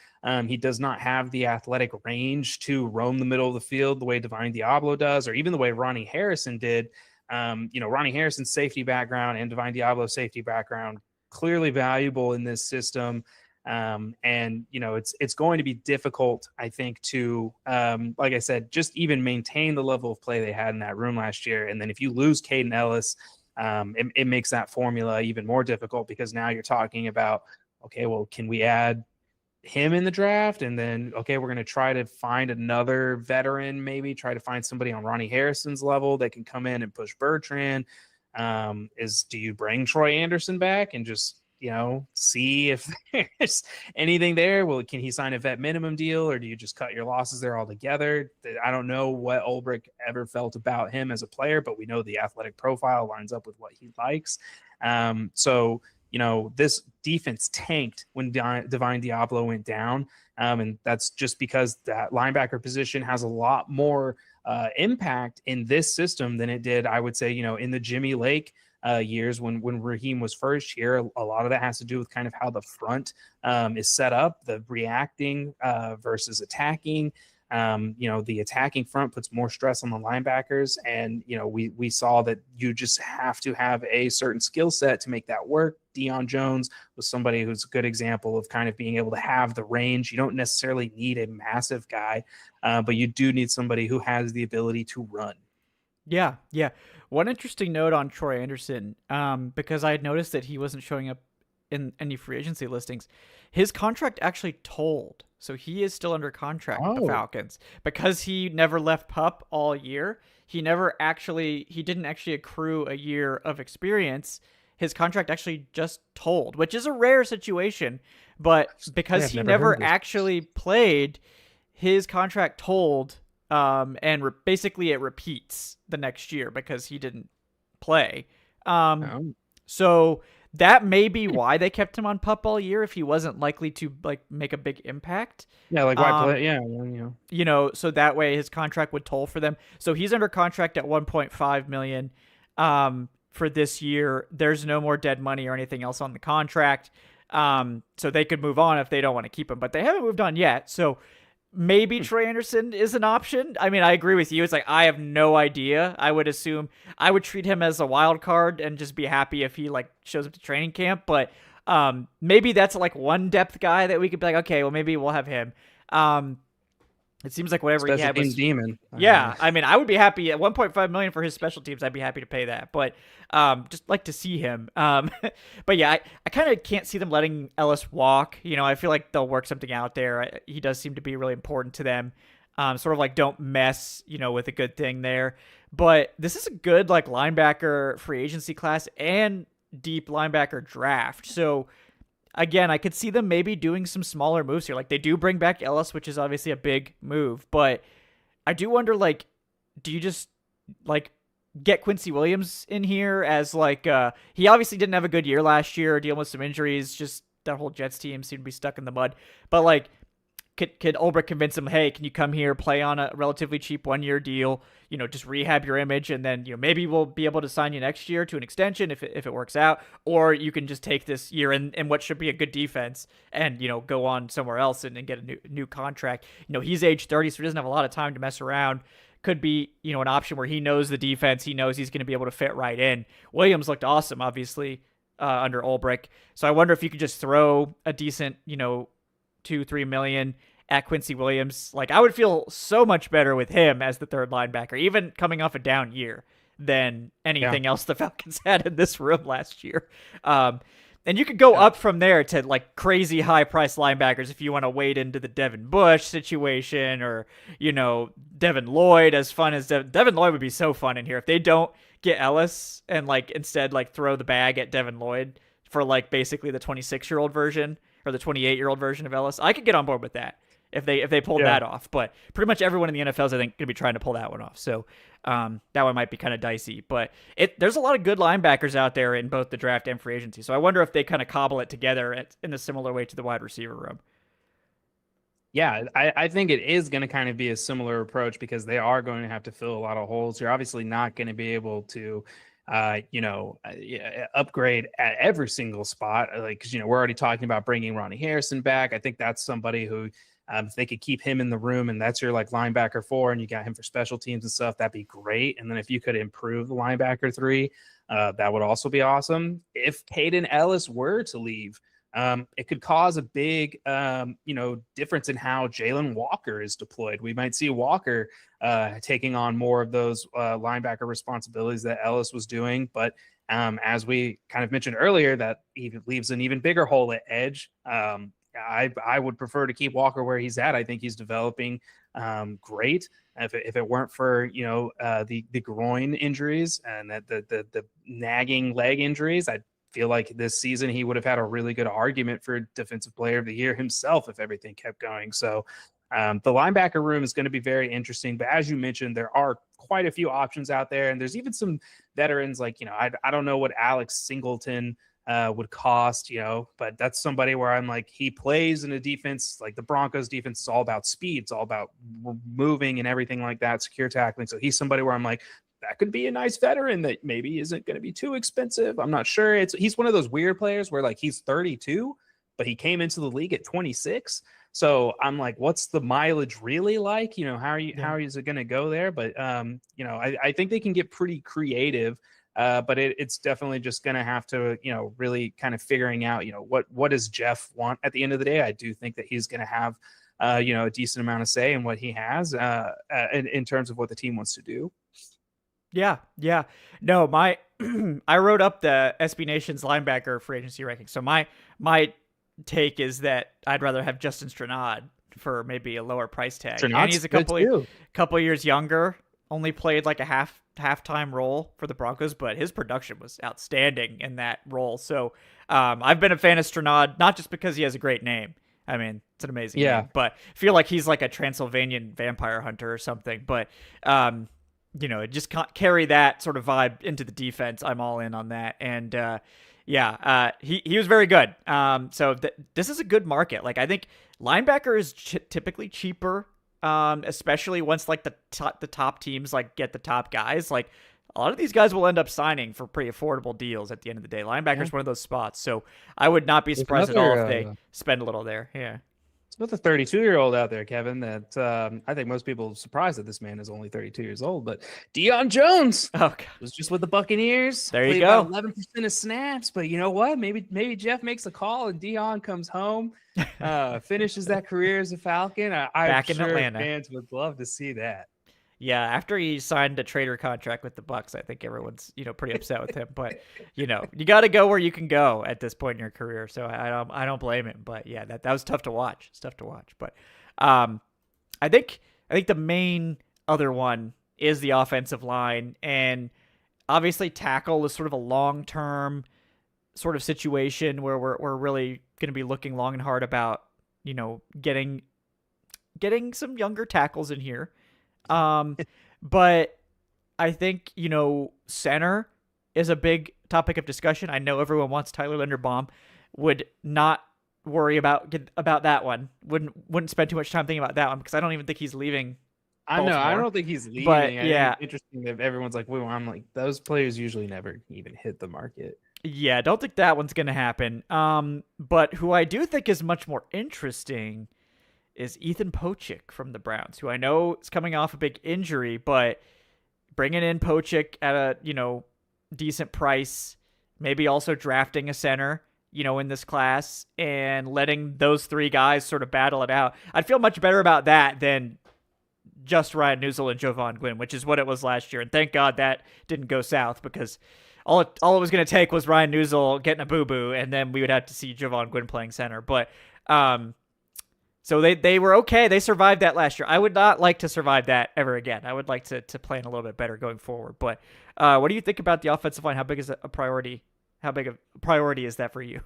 B: He does not have the athletic range to roam the middle of the field the way Divine Diablo does, or even the way Ronnie Harrison did. Ronnie Harrison's safety background and Divine Diablo's safety background, clearly valuable in this system. It's going to be difficult, I think, to, like I said, just even maintain the level of play they had in that room last year. And then if you lose Caden Ellis, it makes that formula even more difficult, because now you're talking about, okay, well, can we add him in the draft? And then, okay, we're going to try to find another veteran, maybe try to find somebody on Ronnie Harrison's level that can come in and push Bertrand. Do you bring Troy Anderson back and just, see if there's anything there? Well, can he sign a vet minimum deal, or do you just cut your losses there altogether? I don't know what Ulbrich ever felt about him as a player, but we know the athletic profile lines up with what he likes. This defense tanked when Divine Diablo went down. And that's just because that linebacker position has a lot more impact in this system than it did, I would say, in the Jimmy Lake years when Raheem was first here. A lot of that has to do with kind of how the front is set up, the reacting versus attacking. The attacking front puts more stress on the linebackers, and we saw that you just have to have a certain skill set to make that work. Deion Jones was somebody who's a good example of kind of being able to have the range. You don't necessarily need a massive guy, but you do need somebody who has the ability to run.
A: Yeah. One interesting note on Troy Anderson, because I had noticed that he wasn't showing up in any free agency listings. His contract actually tolled, so he is still under contract with the Falcons because he never left PUP all year. He didn't actually accrue a year of experience. His contract actually just tolled, which is a rare situation, but because he never actually played, his contract tolled. Basically it repeats the next year because he didn't play. So that may be why they kept him on PUP all year, if he wasn't likely to make a big impact.
B: Yeah, why play? Yeah.
A: So that way his contract would toll for them. So he's under contract at $1.5 million for this year. There's no more dead money or anything else on the contract. So they could move on if they don't want to keep him, but they haven't moved on yet. So maybe Troy Anderson is an option. I mean, I agree with you. It's I have no idea. I would assume I would treat him as a wild card and just be happy if he shows up to training camp. But maybe that's one depth guy that we could be okay, well, maybe we'll have him. It seems like whatever he had was
B: demon.
A: Yeah, I mean, I would be happy at $1.5 million for his special teams. I'd be happy to pay that, but just like to see him. But yeah, I kind of can't see them letting Ellis walk. I feel like they'll work something out there. He does seem to be really important to them. Sort of don't mess, with a good thing there. But this is a good linebacker free agency class and deep linebacker draft. So again, I could see them maybe doing some smaller moves here. They do bring back Ellis, which is obviously a big move, but I do wonder, do you just get Quincy Williams in here as he obviously didn't have a good year last year, dealing with some injuries. Just that whole Jets team seemed to be stuck in the mud. But could Ulbrich convince him, hey, can you come here, play on a relatively cheap 1-year deal, just rehab your image, and then, maybe we'll be able to sign you next year to an extension if it works out, or you can just take this year in what should be a good defense and, go on somewhere else and get a new contract. He's age 30, so he doesn't have a lot of time to mess around. Could be, an option where he knows the defense. He knows he's going to be able to fit right in. Williams looked awesome, obviously, under Ulbrich. So I wonder if you could just throw a decent, $2-3 million at Quincy Williams. I would feel so much better with him as the third linebacker, even coming off a down year, than anything else the Falcons had in this room last year. And you could go up from there to like crazy high price linebackers if you want to wade into the Devin Bush situation, or, Devin Lloyd. As fun as Devin Lloyd would be so fun in here if they don't get Ellis and like instead like throw the bag at Devin Lloyd for like basically the 26-year-old version or the 28-year-old version of Ellis. I could get on board with that if they pulled that off. But pretty much everyone in the NFL is, I think, going to be trying to pull that one off. So that one might be kind of dicey. But there's a lot of good linebackers out there in both the draft and free agency. So I wonder if they kind of cobble it together in a similar way to the wide receiver room.
B: Yeah, I think it is going to kind of be a similar approach because they are going to have to fill a lot of holes. You're obviously not going to be able to upgrade at every single spot. Like, because, we're already talking about bringing Ronnie Harrison back. I think that's somebody who, if they could keep him in the room and that's your like linebacker 4 and you got him for special teams and stuff, that'd be great. And then if you could improve the linebacker 3, that would also be awesome. If Hayden Ellis were to leave, it could cause a big, difference in how Jalen Walker is deployed. We might see Walker taking on more of those linebacker responsibilities that Ellis was doing. But as we kind of mentioned earlier, that even leaves an even bigger hole at edge. I would prefer to keep Walker where he's at. I think he's developing great. If it weren't for the groin injuries and the nagging leg injuries, I feel like this season he would have had a really good argument for Defensive Player of the Year himself if everything kept going. So the linebacker room is going to be very interesting. But as you mentioned, there are quite a few options out there, and there's even some veterans like I don't know what Alex Singleton would cost, but that's somebody where I'm like, he plays in a defense like the Broncos defense is all about speed, it's all about moving and everything like that, secure tackling. So he's somebody where I'm like, that could be a nice veteran that maybe isn't going to be too expensive. I'm not sure. He's one of those weird players where like he's 32, but he came into the league at 26. So I'm like, what's the mileage really like? How is it going to go there? But I think they can get pretty creative. But it's definitely just going to have to, really kind of figuring out, what does Jeff want at the end of the day? I do think that he's going to have, a decent amount of say in what he has in terms of what the team wants to do.
A: Yeah. No, I wrote up the SB Nation's linebacker free agency ranking. So my take is that I'd rather have Justin Strnad for maybe a lower price tag.
B: Strnad's
A: and he's a couple years younger, only played like a halftime role for the Broncos, but his production was outstanding in that role. So I've been a fan of Strnad, not just because he has a great name. I mean, it's an amazing name, but I feel like he's like a Transylvanian vampire hunter or something. But just can't carry that sort of vibe into the defense. I'm all in on that. And he was very good. So this is a good market. Like, I think linebacker is typically cheaper, especially once like the top teams like get the top guys. Like, a lot of these guys will end up signing for pretty affordable deals at the end of the day. Linebacker is one of those spots. So I would not be surprised at all if they spend a little there. Yeah.
B: With a 32-year-old out there, Kevin, that I think most people are surprised that this man is only 32 years old. But Deion Jones was just with the Buccaneers.
A: There you go.
B: About 11% of snaps. But you know what? Maybe Jeff makes a call and Deion comes home, finishes that career as a Falcon. I'm sure Atlanta fans would love to see that.
A: Yeah, after he signed a trader contract with the Bucs, I think everyone's pretty upset with him. But you got to go where you can go at this point in your career. So I don't blame him. But yeah, that was tough to watch. It's tough to watch. But I think the main other one is the offensive line, and obviously tackle is sort of a long-term sort of situation where we're really going to be looking long and hard about getting some younger tackles in here. But I think, center is a big topic of discussion. I know everyone wants Tyler Linderbaum. Would not worry about that one. Wouldn't spend too much time thinking about that one because I don't even think he's leaving Baltimore.
B: I don't think he's leaving.
A: But
B: yeah, interesting that everyone's like, well, I'm like, those players usually never even hit the market.
A: Yeah, I don't think that one's going to happen. But who I do think is much more interesting is Ethan Pochik from the Browns, who I know is coming off a big injury, but bringing in Pochik at a, decent price, maybe also drafting a center, in this class and letting those three guys sort of battle it out. I'd feel much better about that than just Ryan Newsel and Jovan Gwynn, which is what it was last year. And thank God that didn't go south, because all it was going to take was Ryan Newsel getting a boo-boo, and then we would have to see Jovan Gwynn playing center. But so they were okay. They survived that last year. I would not like to survive that ever again. I would like to plan a little bit better going forward. But what do you think about the offensive line? How big is a priority? How big a priority is that for you?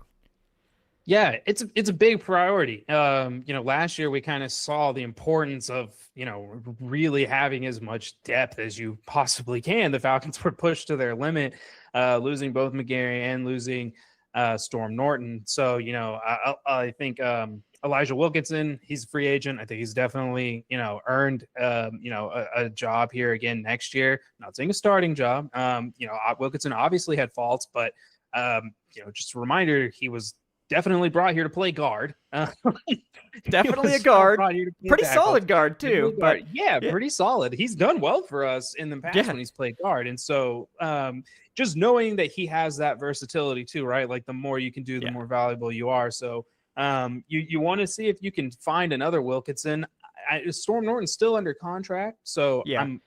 B: Yeah, it's a big priority. Last year we kind of saw the importance of, really having as much depth as you possibly can. The Falcons were pushed to their limit, losing both McGarry and losing Storm Norton. So, I think Elijah Wilkinson, he's a free agent. I think he's definitely, earned, a job here again next year. Not saying a starting job. Wilkinson obviously had faults, but, just a reminder, he was definitely brought here to play guard.
A: Definitely a guard. Pretty solid guard, too. But
B: yeah, pretty solid. He's done well for us in the past when he's played guard. And so just knowing that he has that versatility, too, right? Like the more you can do, the more valuable you are. So you want to see if you can find another Wilkinson. Storm Norton's still under contract. So I'm,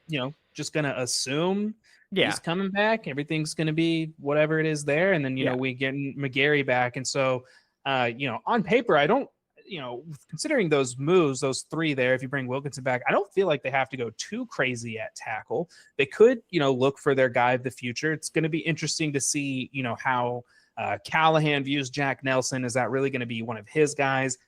B: just going to assume he's coming back. Everything's going to be whatever it is there. And then, we get McGarry back. And so, on paper, I don't, considering those moves, those three there, if you bring Wilkinson back, I don't feel like they have to go too crazy at tackle. They could, look for their guy of the future. It's going to be interesting to see, how Callahan views Jack Nelson. Is that really going to be one of his guys?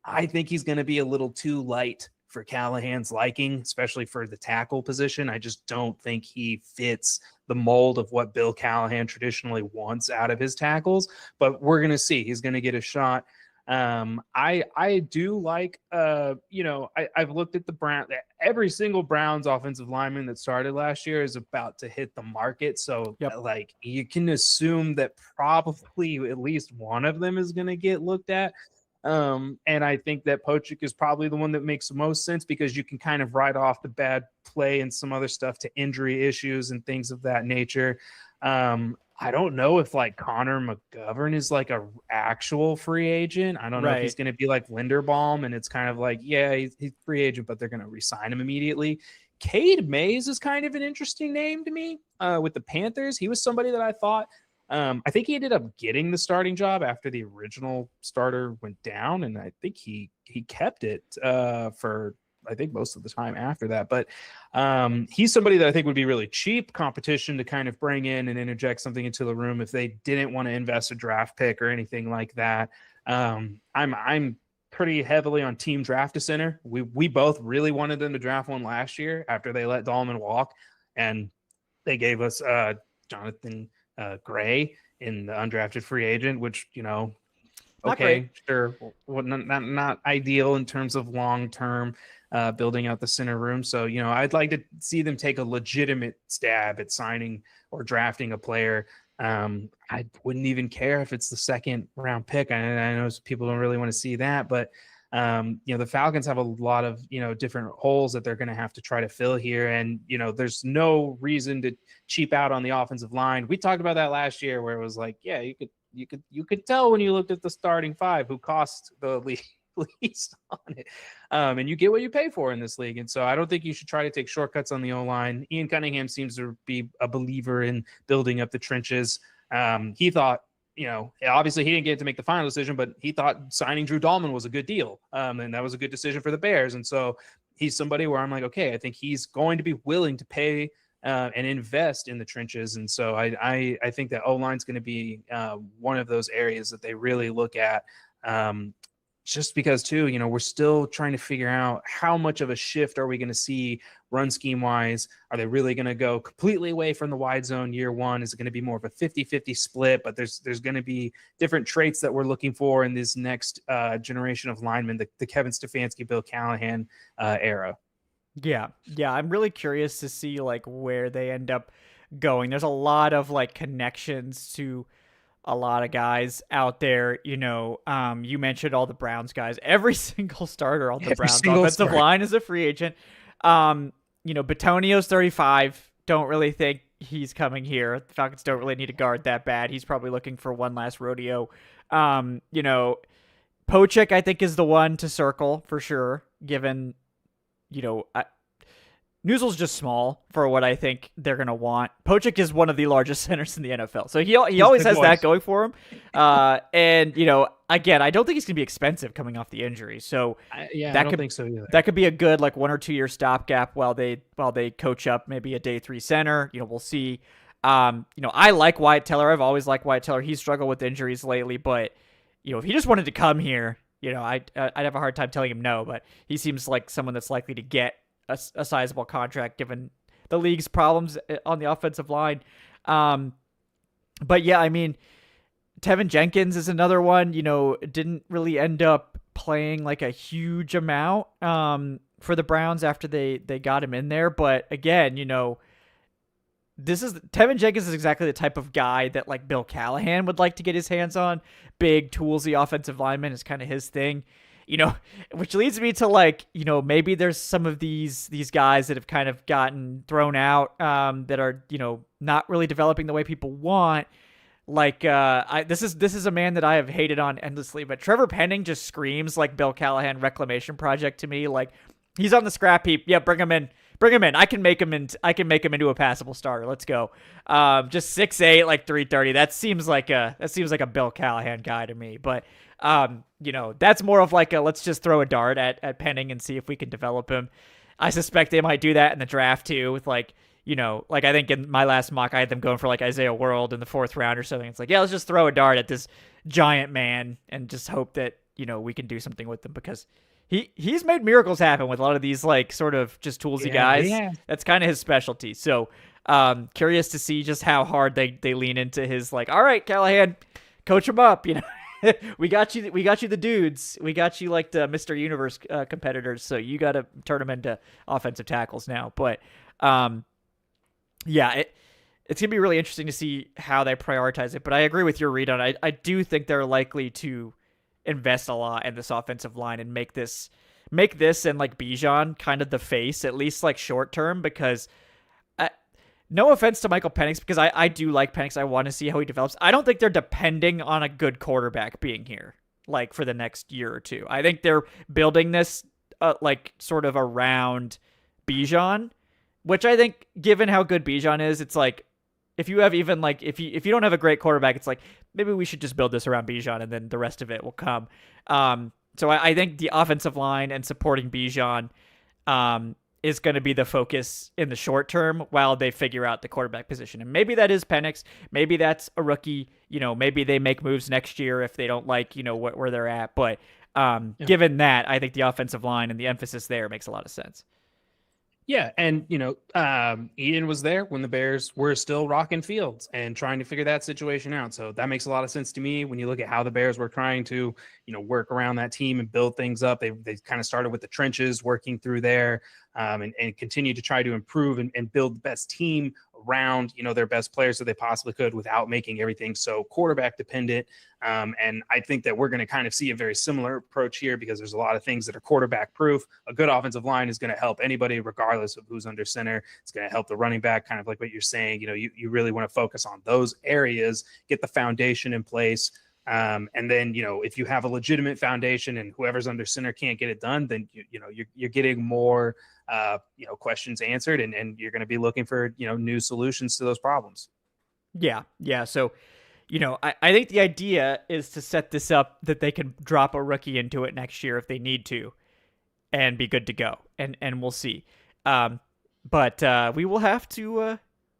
B: I think he's going to be a little too light for Callahan's liking, especially for the tackle position. I just don't think he fits the mold of what Bill Callahan traditionally wants out of his tackles, but we're going to see. He's going to get a shot. I do like, I've looked at the Brown, every single Browns offensive lineman that started last year is about to hit the market. So like you can assume that probably at least one of them is going to get looked at. And I think that Pochik is probably the one that makes the most sense, because you can kind of write off the bad play and some other stuff to injury issues and things of that nature. I don't know if like Connor McGovern is like a actual free agent. I don't know if he's going to be like Linderbaum, and it's kind of like, he's free agent, but they're going to re-sign him immediately. Cade Mays is kind of an interesting name to me with the Panthers. He was somebody that I thought, I think he ended up getting the starting job after the original starter went down, and I think he kept it for I think most of the time after that. But he's somebody that I think would be really cheap competition to kind of bring in and interject something into the room if they didn't want to invest a draft pick or anything like that. I'm pretty heavily on team draft a center. We both really wanted them to draft one last year after they let Dahlman walk, and they gave us Jonathan Gray in the undrafted free agent, which, okay, sure, not ideal in terms of long-term building out the center room. So, I'd like to see them take a legitimate stab at signing or drafting a player. I wouldn't even care if it's the second round pick. I know people don't really want to see that, but the Falcons have a lot of, different holes that they're going to have to try to fill here. And, there's no reason to cheap out on the offensive line. We talked about that last year where it was like, you could tell when you looked at the starting five who cost the least on it. And you get what you pay for in this league. And so I don't think you should try to take shortcuts on the O-line. Ian Cunningham seems to be a believer in building up the trenches. He thought, obviously he didn't get to make the final decision, but he thought signing Drew Dahlman was a good deal. And that was a good decision for the Bears. And so he's somebody where I'm like, okay, I think he's going to be willing to pay and invest in the trenches. And so I think that O-line is going to be one of those areas that they really look at. Just because too, we're still trying to figure out how much of a shift are we going to see run scheme wise. Are they really going to go completely away from the wide zone year one? Is it going to be more of a 50-50 split? But there's going to be different traits that we're looking for in this next generation of linemen, the Kevin Stefanski, Bill Callahan era.
A: Yeah. I'm really curious to see like where they end up going. There's a lot of like connections to a lot of guys out there. You mentioned all the Browns guys. Every single starter on the Browns offensive line is a free agent. Batonio's 35. Don't really think he's coming here. The Falcons don't really need a guard that bad. He's probably looking for one last rodeo. Pochik, I think, is the one to circle for sure, given, Newsell's just small for what I think they're going to want. Pocic is one of the largest centers in the NFL. So he always has that going for him. And, again, I don't think he's going to be expensive coming off the injury. So
B: I don't think so either.
A: That could be a good 1 or 2 year stopgap while they coach up maybe a day 3 center. We'll see. I like Wyatt Teller. I've always liked Wyatt Teller. He's struggled with injuries lately, but if he just wanted to come here, I'd have a hard time telling him no, but he seems like someone that's likely to get a sizable contract given the league's problems on the offensive line. But yeah, I mean, Tevin Jenkins is another one, didn't really end up playing a huge amount for the Browns after they got him in there. But again, Tevin Jenkins is exactly the type of guy that Bill Callahan would like to get his hands on. Big, toolsy offensive lineman is kind of his thing. Which leads me to maybe there's some of these guys that have kind of gotten thrown out that are, not really developing the way people want. This is a man that I have hated on endlessly, but Trevor Penning just screams like Bill Callahan reclamation project to me. He's on the scrap heap. Yeah, bring him in. I can make him into a passable starter. Let's go. Just 6'8", 330. That seems like a Bill Callahan guy to me. But that's more of let's just throw a dart at Penning and see if we can develop him. I suspect they might do that in the draft too with I think in my last mock I had them going for Isaiah World in the 4th round or something. It's let's just throw a dart at this giant man and just hope that, we can do something with him because he's made miracles happen with a lot of these sort of just toolsy guys. Yeah. That's kind of his specialty. So curious to see just how hard they lean into his all right, Callahan, coach him up, we got you the dudes. We got you the Mr. Universe competitors, so you got to turn them into offensive tackles now. But yeah, it's going to be really interesting to see how they prioritize it. But I agree with your read on it. I do think they're likely to invest a lot in this offensive line and make this and Bijan kind of the face, at least short term, because no offense to Michael Penix, because I do like Penix. I want to see how he develops. I don't think they're depending on a good quarterback being here for the next year or two. I think they're building this sort of around Bijan, which I think given how good Bijan is, it's if you have even if you don't have a great quarterback, it's maybe we should just build this around Bijan and then the rest of it will come. So I think the offensive line and supporting Bijan is going to be the focus in the short term while they figure out the quarterback position. And maybe that is Penix. Maybe that's a rookie. Maybe they make moves next year if they don't where they're at. But given that, I think the offensive line and the emphasis there makes a lot of sense.
B: Yeah, and Eden was there when the Bears were still rocking fields and trying to figure that situation out. So that makes a lot of sense to me when you look at how the Bears were trying to, work around that team and build things up. They kind of started with the trenches, working through there, and continue to try to improve and build the best team around, their best players that they possibly could without making everything so quarterback dependent. And I think that we're going to kind of see a very similar approach here because there's a lot of things that are quarterback proof. A good offensive line is going to help anybody regardless of who's under center. It's going to help the running back, kind of like what you're saying. You really want to focus on those areas, get the foundation in place. And then, if you have a legitimate foundation and whoever's under center can't get it done, then you're getting more questions answered and you're going to be looking for new solutions to those problems.
A: Yeah. So I think the idea is to set this up that they can drop a rookie into it next year if they need to and be good to go, and we'll see. But we will have to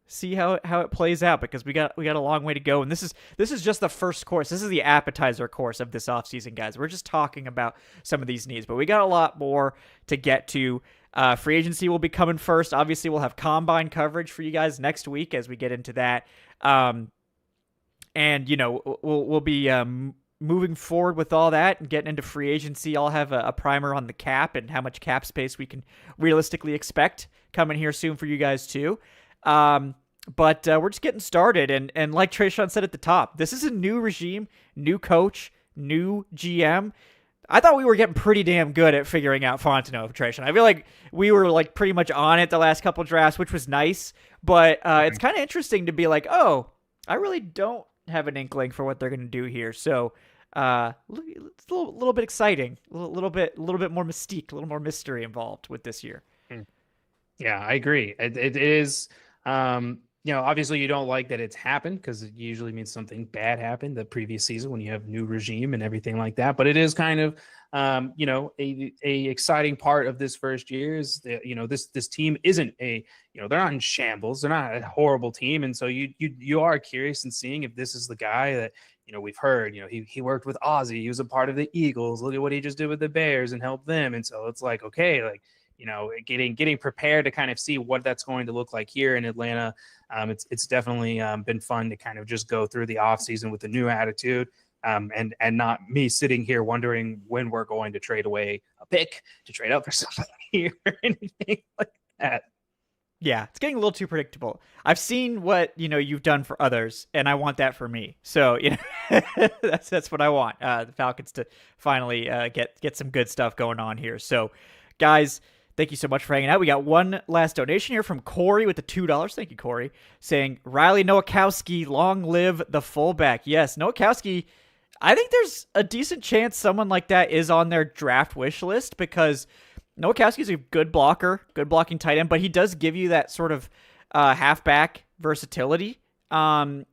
A: see how it plays out because we got a long way to go, and this is just the first course. This is the appetizer course of this offseason, guys. We're just talking about some of these needs, but we got a lot more to get to. Free agency will be coming first. Obviously, we'll have combine coverage for you guys next week as we get into that. And we'll be moving forward with all that and getting into free agency. I'll have a primer on the cap and how much cap space we can realistically expect coming here soon for you guys too. But we're just getting started. And like Tre'Shon said at the top, this is a new regime, new coach, new GM. I thought we were getting pretty damn good at figuring out Fontenot, Tre'Shon. I feel like we were pretty much on it the last couple of drafts, which was nice. But it's kind of interesting to be oh, I really don't have an inkling for what they're going to do here. So it's a little bit exciting, a little bit more mystique, a little more mystery involved with this year.
B: Yeah, I agree. It is, obviously you don't like that it's happened because it usually means something bad happened the previous season when you have new regime and everything like that. But it is kind of, a exciting part of this first year is that, this team isn't they're not in shambles. They're not a horrible team. And so you are curious and seeing if this is the guy that, we've heard, he worked with Ozzie. He was a part of the Eagles. Look at what he just did with the Bears and helped them. And so it's like, okay, like, getting prepared to kind of see what that's going to look like here in Atlanta. It's definitely been fun to kind of just go through the offseason with a new attitude, and not me sitting here wondering when we're going to trade away a pick to trade up for somebody or anything like that.
A: Yeah, it's getting a little too predictable. I've seen what you've done for others, and I want that for me. So that's what I want. The Falcons to finally get some good stuff going on here. So, guys, thank you so much for hanging out. We got one last donation here from Corey with the $2. Thank you, Corey. Saying, Riley Nowakowski, long live the fullback. Yes, Nowakowski, I think there's a decent chance someone like that is on their draft wish list because Nowakowski's a good blocker, good blocking tight end, but he does give you that sort of halfback versatility. And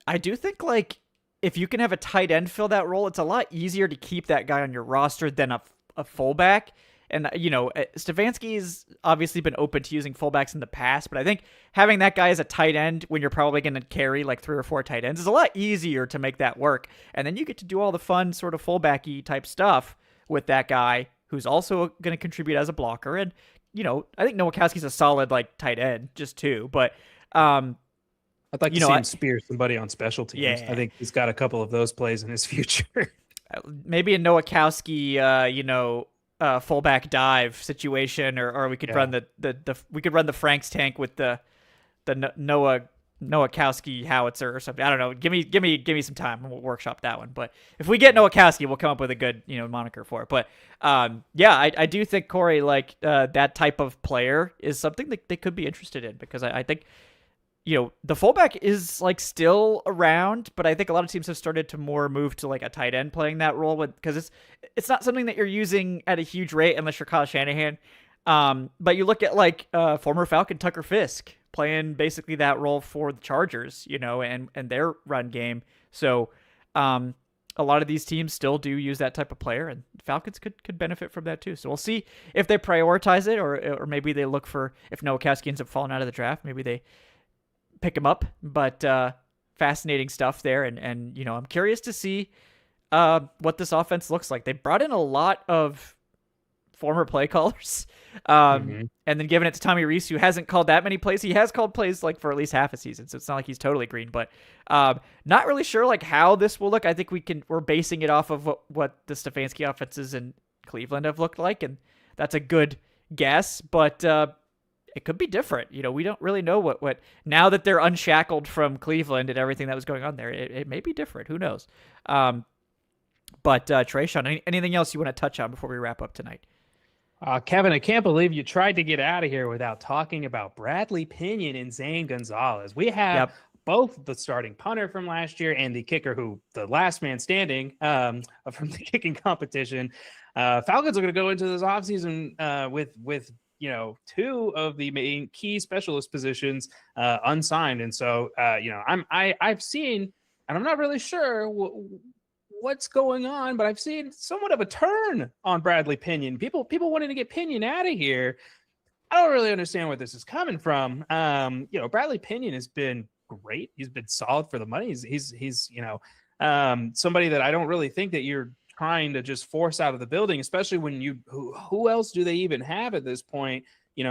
A: I do think, like, if you can have a tight end fill that role, it's a lot easier to keep that guy on your roster than a fullback. And, Stefanski's obviously been open to using fullbacks in the past, but I think having that guy as a tight end when you're probably going to carry like 3 or 4 tight ends is a lot easier to make that work. And then you get to do all the fun sort of fullback-y type stuff with that guy who's also going to contribute as a blocker. And, I think Nowakowski's a solid like tight end just too, but
B: I'd like to see him spear somebody on special teams. Yeah. I think he's got a couple of those plays in his future.
A: Maybe a Nowakowski, fullback dive situation, or we could run the Frank's tank with the Nowakowski howitzer or something. I don't know. Give me some time and we'll workshop that one. But if we get Nowakowski, we'll come up with a good moniker for it. But I do think Corey, like that type of player is something that they could be interested in because I think the fullback is like still around, but I think a lot of teams have started to more move to like a tight end playing that role because it's not something that you're using at a huge rate unless you're Kyle Shanahan. But you look at like former Falcon Tucker Fisk playing basically that role for the Chargers, and their run game. So a lot of these teams still do use that type of player, and Falcons could benefit from that too. So we'll see if they prioritize it, or maybe they look for if Nowakowski ends up falling out of the draft, maybe they pick him up. But fascinating stuff there, and I'm curious to see what this offense looks like. They brought in a lot of former play callers, and then given it to Tommy Reese, who hasn't called that many plays. He has called plays like for at least half a season, so it's not like he's totally green. But not really sure like how this will look. I think we're basing it off of what the Stefanski offenses in Cleveland have looked like, and that's a good guess. But it could be different. We don't really know what now that they're unshackled from Cleveland and everything that was going on there. It may be different. Who knows? But Tre'Shon, anything else you want to touch on before we wrap up tonight?
B: Kevin, I can't believe you tried to get out of here without talking about Bradley Pinion and Zane Gonzalez. We have both the starting punter from last year and the kicker, who the last man standing from the kicking competition. Falcons are going to go into this offseason with 2 of the main key specialist positions unsigned. And so, I've seen, and I'm not really sure what's going on, but I've seen somewhat of a turn on Bradley Pinion. People wanting to get Pinion out of here. I don't really understand where this is coming from. Bradley Pinion has been great. He's been solid for the money. He's somebody that I don't really think that you're trying to just force out of the building, especially when who else do they even have at this point?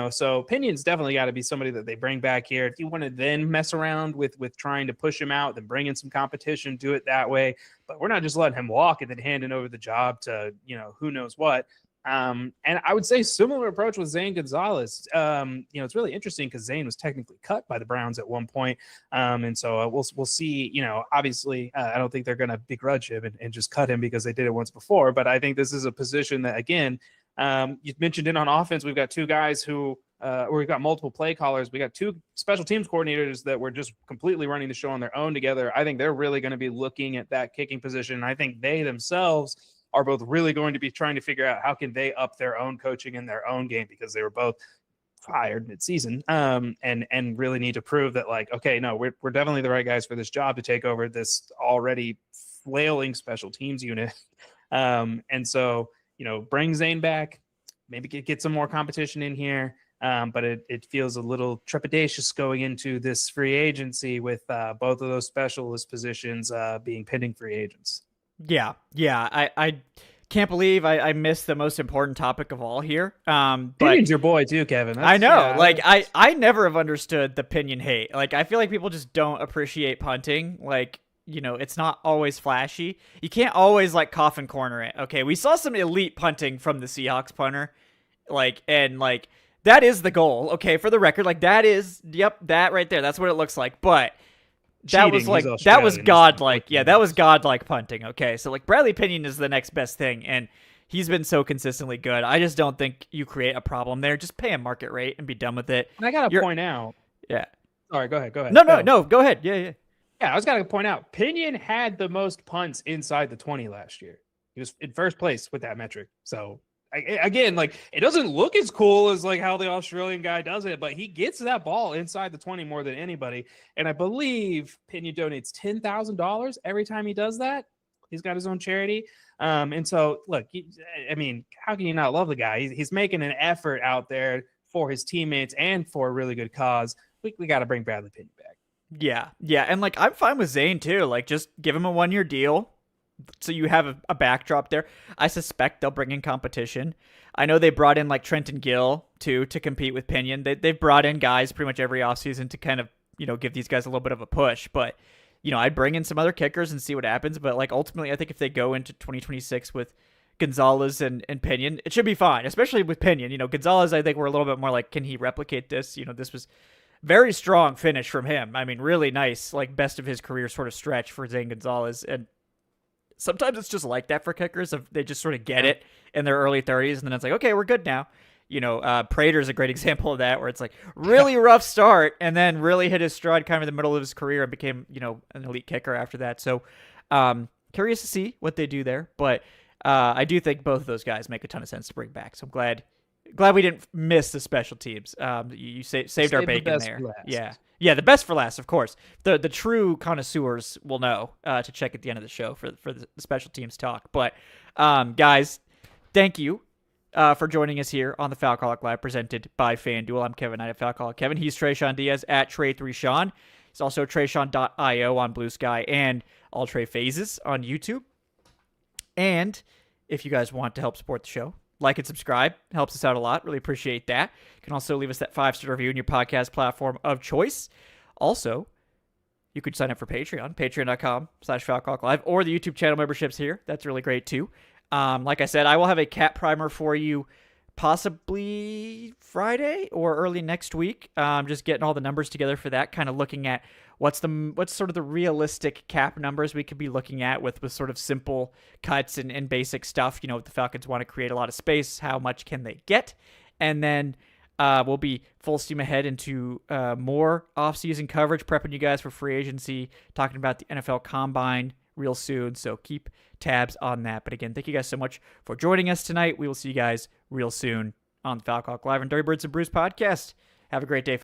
B: So Pinion's definitely got to be somebody that they bring back here. If you want to then mess around with trying to push him out, then bring in some competition, do it that way. But we're not just letting him walk and then handing over the job to, who knows what. And I would say similar approach with Zane Gonzalez. It's really interesting because Zane was technically cut by the Browns at one point. And so we'll see, obviously I don't think they're going to begrudge him and just cut him because they did it once before. But I think this is a position that, again, you mentioned it on offense. We've got 2 guys who, or we've got multiple play callers. We got 2 special teams coordinators that were just completely running the show on their own together. I think they're really going to be looking at that kicking position. I think they themselves are both really going to be trying to figure out how can they up their own coaching in their own game, because they were both fired mid-season, and really need to prove that, like, okay, no, we're definitely the right guys for this job to take over this already flailing special teams unit. And so, bring Zane back, maybe get some more competition in here. But it feels a little trepidatious going into this free agency with both of those specialist positions being pending free agents.
A: Yeah. I can't believe I missed the most important topic of all here. But
B: Pinion's your boy too, Kevin.
A: I know. I never have understood the Pinion hate. Like, I feel like people just don't appreciate punting. Like, it's not always flashy. You can't always like coffin corner it. Okay, we saw some elite punting from the Seahawks punter. That is the goal. Okay, for the record, that right there. That's what it looks like. But that was godlike. Yeah, that was godlike punting. Okay, so Bradley Pinion is the next best thing, and he's been so consistently good. I just don't think you create a problem there. Just pay a market rate and be done with it.
B: And I gotta point out.
A: Yeah.
B: Sorry, go ahead.
A: No, go ahead. Yeah.
B: Yeah, I was gonna point out, Pinion had the most punts inside the 20 last year. He was in first place with that metric. So again, it doesn't look as cool as how the Australian guy does it, but he gets that ball inside the 20 more than anybody. And I believe Pinion donates $10,000 every time he does that. He's got his own charity. And so, look, how can you not love the guy? He's making an effort out there for his teammates and for a really good cause. We got to bring Bradley Pinion back.
A: Yeah. And I'm fine with Zane too. Just give him a 1-year deal. So you have a backdrop there. I suspect they'll bring in competition. I know they brought in Trenton Gill too to compete with Pinion. They've brought in guys pretty much every offseason to kind of, give these guys a little bit of a push. But, I'd bring in some other kickers and see what happens. But ultimately, I think if they go into 2026 with Gonzalez and Pinion, it should be fine, especially with Pinion. Gonzalez, I think we're a little bit more can he replicate this? This was very strong finish from him. Really nice, best of his career sort of stretch for Zane Gonzalez. And sometimes it's just like that for kickers. They just sort of get it in their early 30s, and then it's okay, we're good now. Prater's a great example of that, where it's really rough start and then really hit his stride kind of in the middle of his career and became, an elite kicker after that. So curious to see what they do there. But I do think both of those guys make a ton of sense to bring back. So I'm glad we didn't miss the special teams. You saved our bacon there. Yeah, the best for last, of course. The true connoisseurs will know to check at the end of the show for the special teams talk. But guys, thank you for joining us here on the Falcoholic Live, presented by FanDuel. I'm Kevin Knight at Falcoholic Kevin. He's Tre'Shon Diaz at Trey3Sean. He's also Tre'Shon.io on Blue Sky and All Trey Phases on YouTube. And if you guys want to help support the show, like and subscribe. It helps us out a lot. Really appreciate that. You can also leave us that 5-star review in your podcast platform of choice. Also, you could sign up for Patreon, patreon.com/Falcoholic Live, or the YouTube channel memberships here. That's really great too. Like I said, I will have a cat primer for you possibly Friday or early next week. Just getting all the numbers together for that, kind of looking at what's sort of the realistic cap numbers we could be looking at with sort of simple cuts and basic stuff. If the Falcons want to create a lot of space, how much can they get? And then we'll be full steam ahead into more offseason coverage, prepping you guys for free agency, talking about the NFL Combine real soon. So keep tabs on that. But again, thank you guys so much for joining us tonight. We will see you guys real soon on the Falcoholic Live and Dirty Birds and Brews podcast. Have a great day.